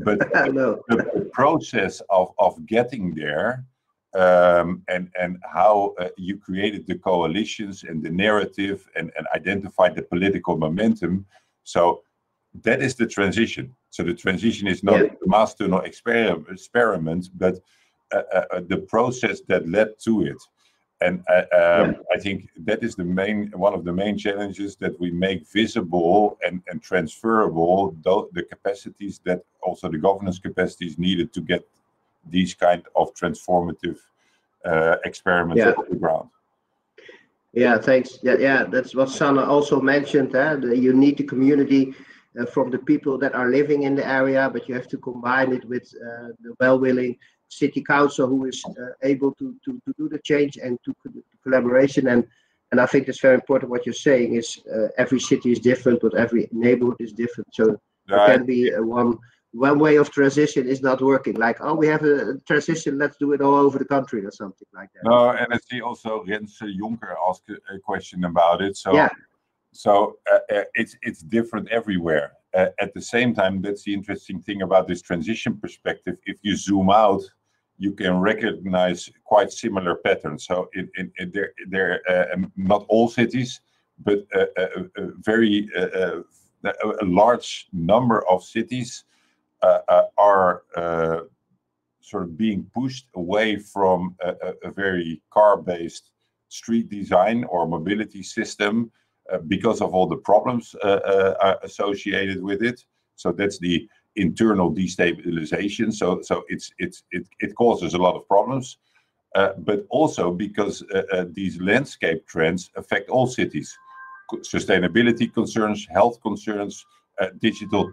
But the process of getting there and how you created the coalitions and the narrative and identified the political momentum. So that is the transition. So the transition is not the Maastunnel experiment, but the process that led to it. And I think that is one of the main challenges, that we make visible and transferable the capacities that also the governance capacities needed to get these kind of transformative experiments off the ground. Yeah, thanks. Yeah, that's what Sanne also mentioned. You need the community from the people that are living in the area, but you have to combine it with the well-willing city council who is able to do the change and to collaboration. And I think that's very important. What you're saying is every city is different, but every neighborhood is different. So there can be one way of transition is not working. Like, oh, we have a transition, let's do it all over the country or something like that. No, and I see also Rens Jonker asked a question about it. So it's different everywhere. At the same time, that's the interesting thing about this transition perspective. If you zoom out, you can recognize quite similar patterns. So they're not all cities, but a large number of cities are sort of being pushed away from a very car-based street design or mobility system because of all the problems associated with it. So that's the internal destabilization. So it causes a lot of problems, but also because these landscape trends affect all cities. Sustainability concerns, health concerns, digital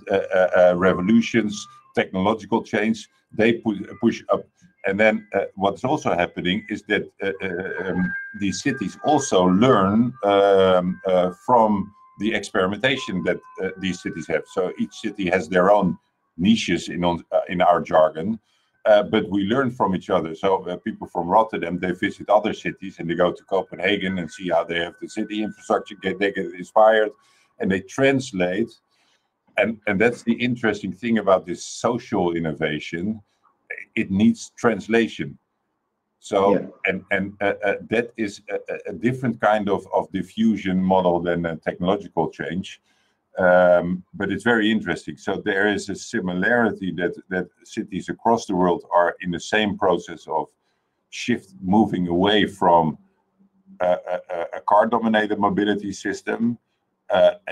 revolutions, technological change, they push up. And then what's also happening is that these cities also learn from the experimentation that these cities have. So each city has their own niches in our jargon, but we learn from each other. So people from Rotterdam, they visit other cities and they go to Copenhagen and see how they have the city infrastructure, they get inspired and they translate. And that's the interesting thing about this social innovation. It needs translation. So, that is a different kind of diffusion model than a technological change. But it's very interesting. So there is a similarity that cities across the world are in the same process of moving away from a car-dominated mobility system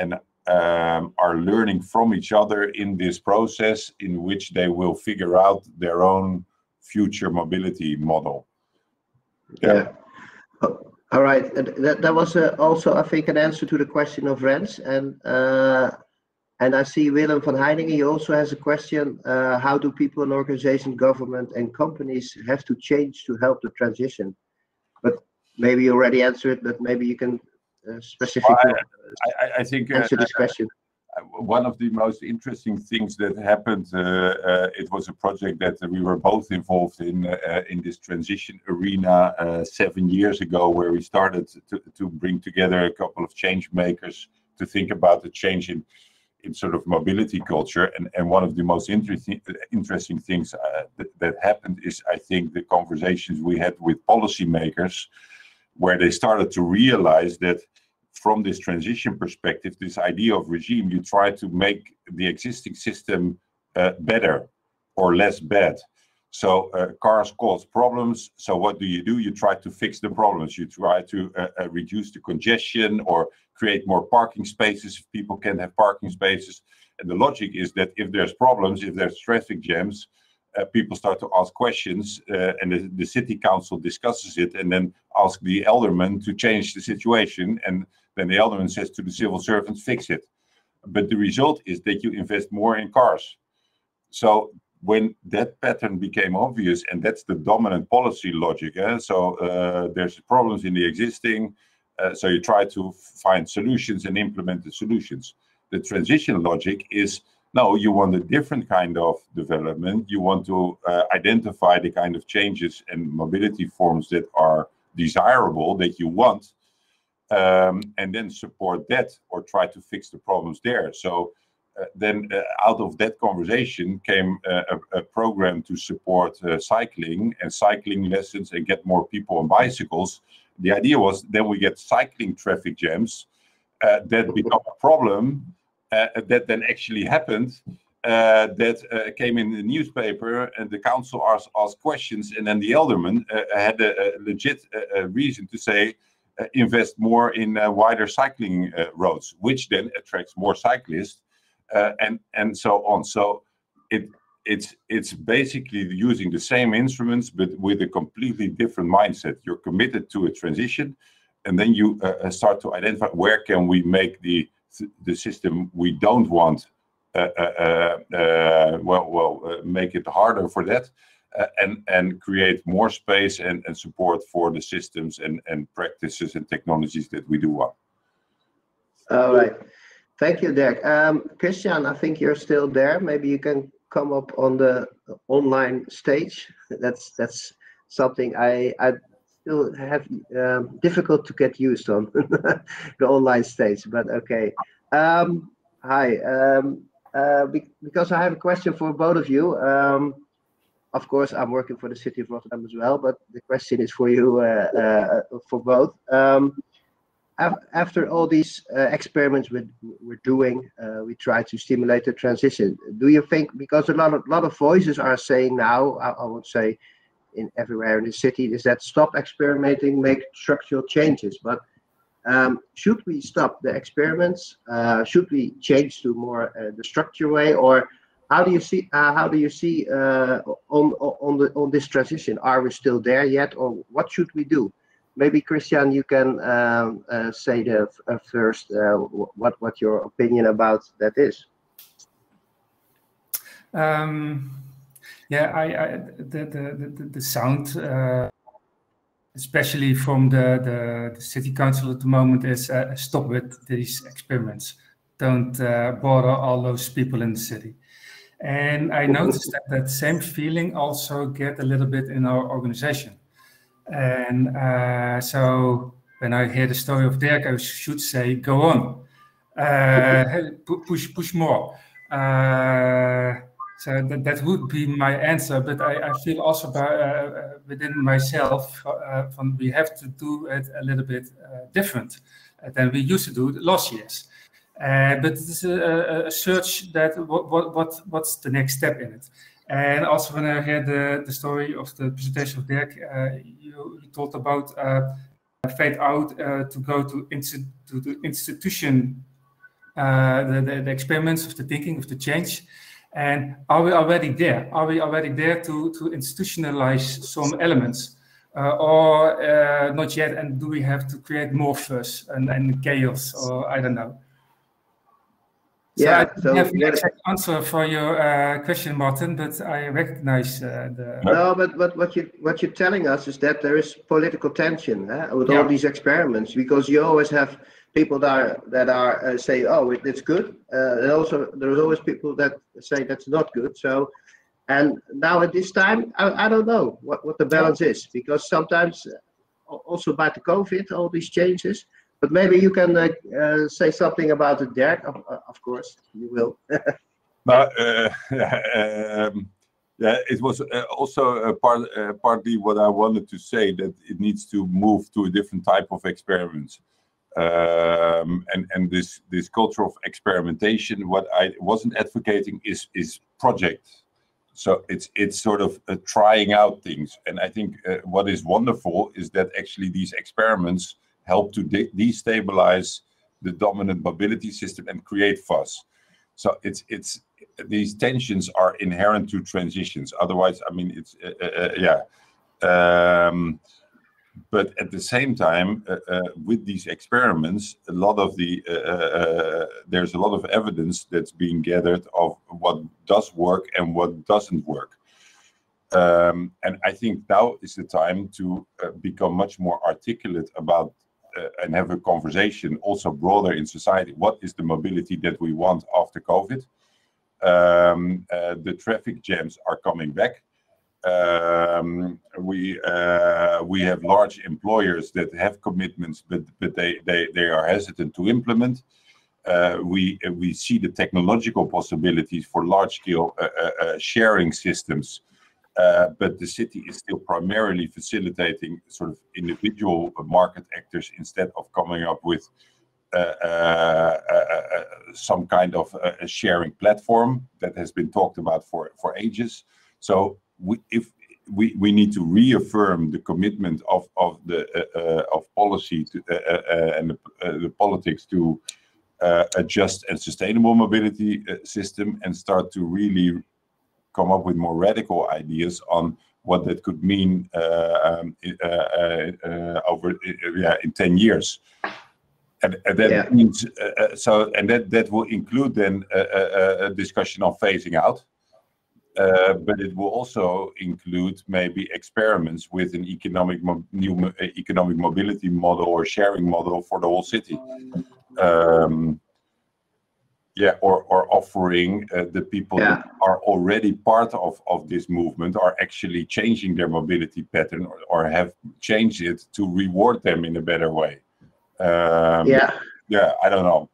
and are learning from each other in this process in which they will figure out their own future mobility model. Yeah. All right. That was also, I think, an answer to the question of rents. And I see Willem van Heiningen, he also has a question. How do people in organization, government, and companies have to change to help the transition? But maybe you already answered, but maybe you can specifically I think answer this question. One of the most interesting things that happened, it was a project that we were both involved in this transition arena 7 years ago, where we started to bring together a couple of change makers to think about the change in sort of mobility culture. And one of the most interesting things that happened is, I think, the conversations we had with policymakers, where they started to realize that from this transition perspective, this idea of regime, you try to make the existing system better or less bad. So cars cause problems. So what do? You try to fix the problems. You try to reduce the congestion or create more parking spaces if people can have parking spaces. And the logic is that if there's problems, if there's traffic jams, people start to ask questions, and the city council discusses it and then ask the alderman to change the situation. And then the alderman says to the civil servants, fix it. But the result is that you invest more in cars. So when that pattern became obvious, and that's the dominant policy logic, so there's problems in the existing, so you try to find solutions and implement the solutions. The transition logic is, no, you want a different kind of development. You want to identify the kind of changes and mobility forms that are desirable, that you want, and then support that or try to fix the problems there. So then out of that conversation came a program to support cycling and cycling lessons and get more people on bicycles. The idea was then we get cycling traffic jams that become a problem that then actually happened, that came in the newspaper, and the council asked questions, and then the alderman had a legit reason to say, invest more in wider cycling roads, which then attracts more cyclists, and so on. So it's basically using the same instruments, but with a completely different mindset. You're committed to a transition, and then you start to identify where can we make the system we don't want, make it harder for that, and create more space and support for the systems and practices and technologies that we do want. All right. Thank you, Derk. Kristiaan, I think you're still there. Maybe you can come up on the online stage. That's something I still have difficult to get used on, the online stage, but okay. Hi, because I have a question for both of you. Of course, I'm working for the city of Rotterdam as well, but the question is for you, for both. After all these experiments we're doing, we try to stimulate the transition. Do you think, because a lot of voices are saying now, I would say, in everywhere in the city, is that stop experimenting, make structural changes. But should we stop the experiments? Should we change to more the structure way, or how do you see on this transition? Are we still there yet, or what should we do? Maybe Kristiaan, you can say first what your opinion about that is. Yeah, the sound, especially from the city council at the moment, is stop with these experiments. Don't bother all those people in the city. And I noticed that same feeling also get a little bit in our organization. And so when I hear the story of Derk, I should say, go on, push more. So that would be my answer, but I feel also within myself we have to do it a little bit different than we used to do last years. But it's a search that what's the next step in it. And also when I heard the story of the presentation of Derk, you talked about fade out to go to the institution, the experiments of the thinking, of the change. And are we already there? Are we already there to institutionalize some elements? Or not yet? And do we have to create more fuss and chaos? Or I don't know. So I don't have the exact answer for your question, Martin, but I recognize the. No, but what you're telling us is that there is political tension with all these experiments, because you always have people that are say, oh, it's good, and also there's always people that say that's not good. So, and now at this time, I don't know what the balance is, because sometimes also about the COVID, all these changes. But maybe you can say something about it, Derk. Of course, you will. Yeah, it was also partly what I wanted to say, that it needs to move to a different type of experiments. And this culture of experimentation, what I wasn't advocating is project. So it's sort of trying out things. And I think what is wonderful is that actually these experiments help to destabilize the dominant mobility system and create fuss. So it's these tensions are inherent to transitions. Otherwise, I mean, it's but at the same time, with these experiments, a lot of there's a lot of evidence that's being gathered of what does work and what doesn't work. And I think now is the time to become much more articulate about and have a conversation also broader in society. What is the mobility that we want after COVID? The traffic jams are coming back. We have large employers that have commitments, but they are hesitant to implement. We see the technological possibilities for large-scale sharing systems, but the city is still primarily facilitating sort of individual market actors instead of coming up with some kind of a sharing platform that has been talked about for ages. So we need to reaffirm the commitment of policy to, and the politics to a just and sustainable mobility system, and start to really come up with more radical ideas on what that could mean over in 10 years. And that means that will include then a discussion on phasing out, but it will also include maybe experiments with an new economic mobility model or sharing model for the whole city. Or offering the people that are already part of this movement are actually changing their mobility pattern, or have changed it to reward them in a better way. I don't know.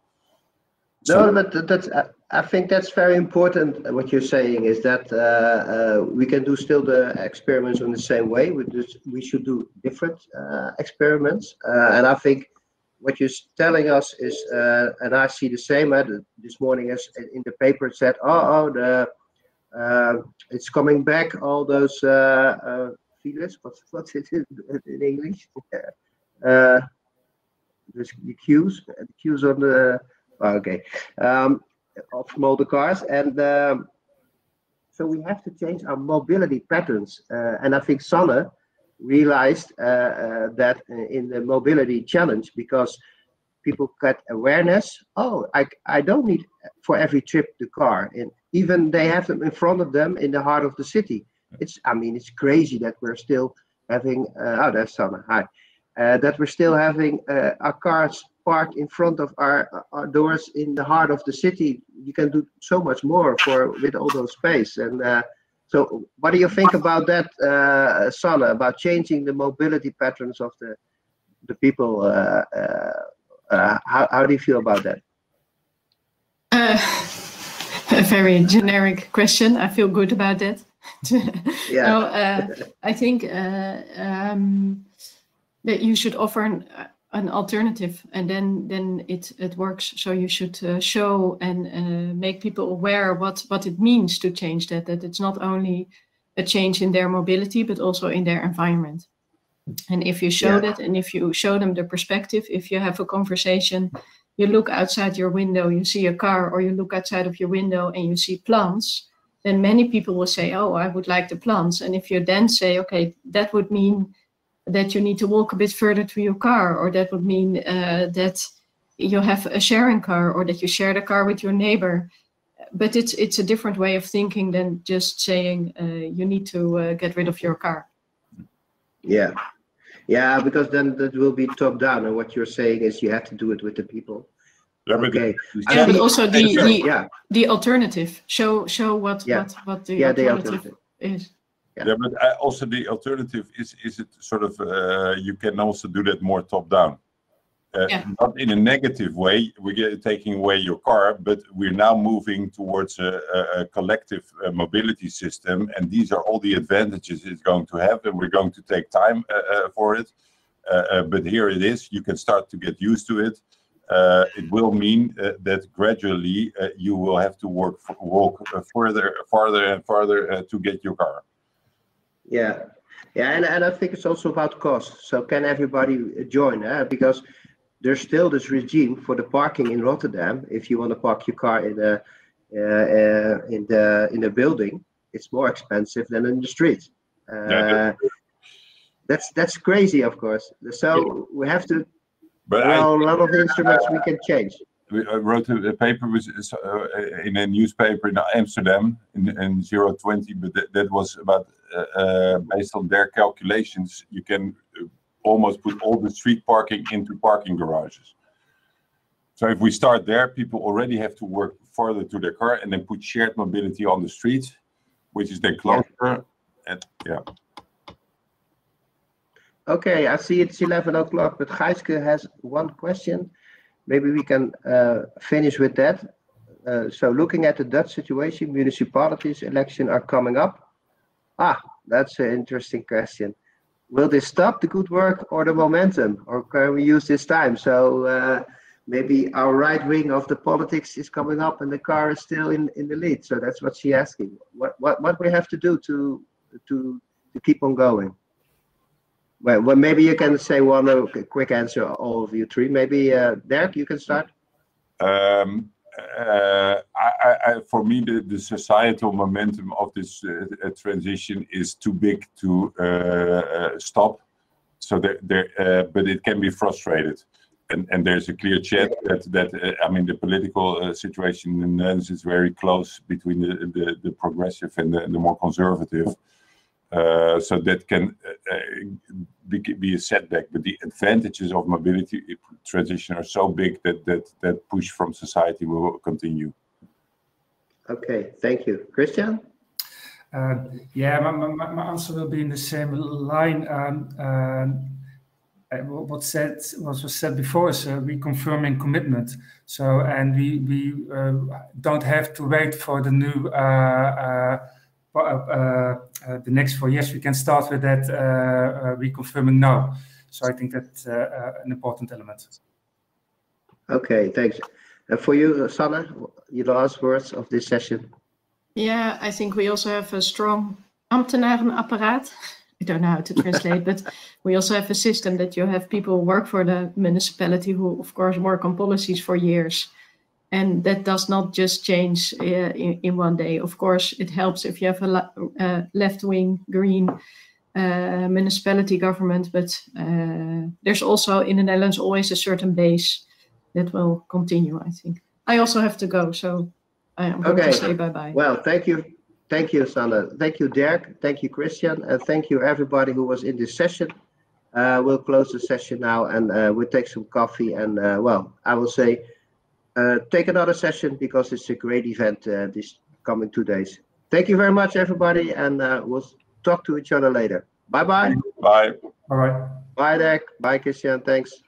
No, but that's. I think that's very important. What you're saying is that we can do still the experiments in the same way. We should do different experiments, and I think what you're telling us is, and I see the same. This morning, as in the paper, it said, it's coming back. All those files. What's it in English? There's the queues on the. Of motor cars, and so we have to change our mobility patterns. And I think Sanne realized that in the mobility challenge, because people got awareness. Oh, I don't need for every trip the car, and even they have them in front of them in the heart of the city. It's crazy that we're still having. There's Sanne. Hi. That we're still having our cars parked in front of our doors in the heart of the city. You can do so much more with all those space. And so what do you think about that, Sanne, about changing the mobility patterns of the people? How do you feel about that? a very generic question. I feel good about that. Yeah. No, I think that you should offer an alternative, and then it works. So you should show and make people aware what it means to change that it's not only a change in their mobility, but also in their environment. And if you show that, and if you show them the perspective, if you have a conversation, you look outside your window, you see a car, or you look outside of your window and you see plants, then many people will say, oh, I would like the plants. And if you then say, okay, that would mean that you need to walk a bit further to your car, or that would mean that you have a sharing car, or that you share the car with your neighbor. But it's a different way of thinking than just saying you need to get rid of your car. Yeah. Yeah, because then that will be top down, and what you're saying is you have to do it with the people. Yeah, Okay. Yeah, but also the alternative. Show what the alternative is. Yeah, but also the alternative is it sort of you can also do that more top down. Not in a negative way, we're taking away your car, but we're now moving towards a collective mobility system, and these are all the advantages it's going to have, and we're going to take time for it. But here it is, you can start to get used to it. It will mean that gradually you will have to walk farther and farther to get your car. Yeah, and I think it's also about cost. So can everybody join? Because there's still this regime for the parking in Rotterdam. If you want to park your car in a building, it's more expensive than in the street. That's crazy, of course. So we have to. But a lot of instruments we can change. I wrote a paper in a newspaper in Amsterdam in 020, but that was about based on their calculations. You can almost put all the street parking into parking garages. So if we start there, people already have to work farther to their car, and then put shared mobility on the streets, which is then closer. And Okay, I see it's 11 o'clock, but Gijske has one question. Maybe we can finish with that. So looking at the Dutch situation, municipalities election are coming up. That's an interesting question. Will this stop the good work or the momentum, or can we use this time? So maybe our right wing of the politics is coming up and the car is still in the lead. So that's what she's asking. What we have to do to keep on going? Well, maybe you can say one quick answer, all of you three. Maybe Derk, you can start. For me, the societal momentum of this transition is too big to stop. So but it can be frustrated, and there's a clear chat that I mean the political situation in the Netherlands is very close between the progressive and the more conservative. So that can be a setback, but the advantages of mobility transition are so big that push from society will continue. Okay, thank you. Kristiaan? My answer will be in the same line. What was said before is reconfirming commitment. So, and we don't have to wait for the new the next 4 years. We can start with that reconfirming now. So I think that's an important element. Okay, thanks. And for you, Sanne, your last words of this session. Yeah, I think we also have a strong ambtenarenapparaat. I don't know how to translate, but we also have a system that you have people work for the municipality who, of course, work on policies for years. And that does not just change in one day. Of course, it helps if you have a left-wing green municipality government, but there's also in the Netherlands always a certain base that will continue, I think. I also have to go, so I'm going to say bye-bye. Well, thank you. Thank you, Sanne. Thank you, Derk. Thank you, Kristiaan. And thank you, everybody who was in this session. We'll close the session now, and we'll take some coffee. And, well, I will say, take another session because it's a great event this coming 2 days. Thank you very much, everybody, and we'll talk to each other later. Bye-bye. Bye. All right. Bye, Derk. Bye, Kristiaan. Thanks.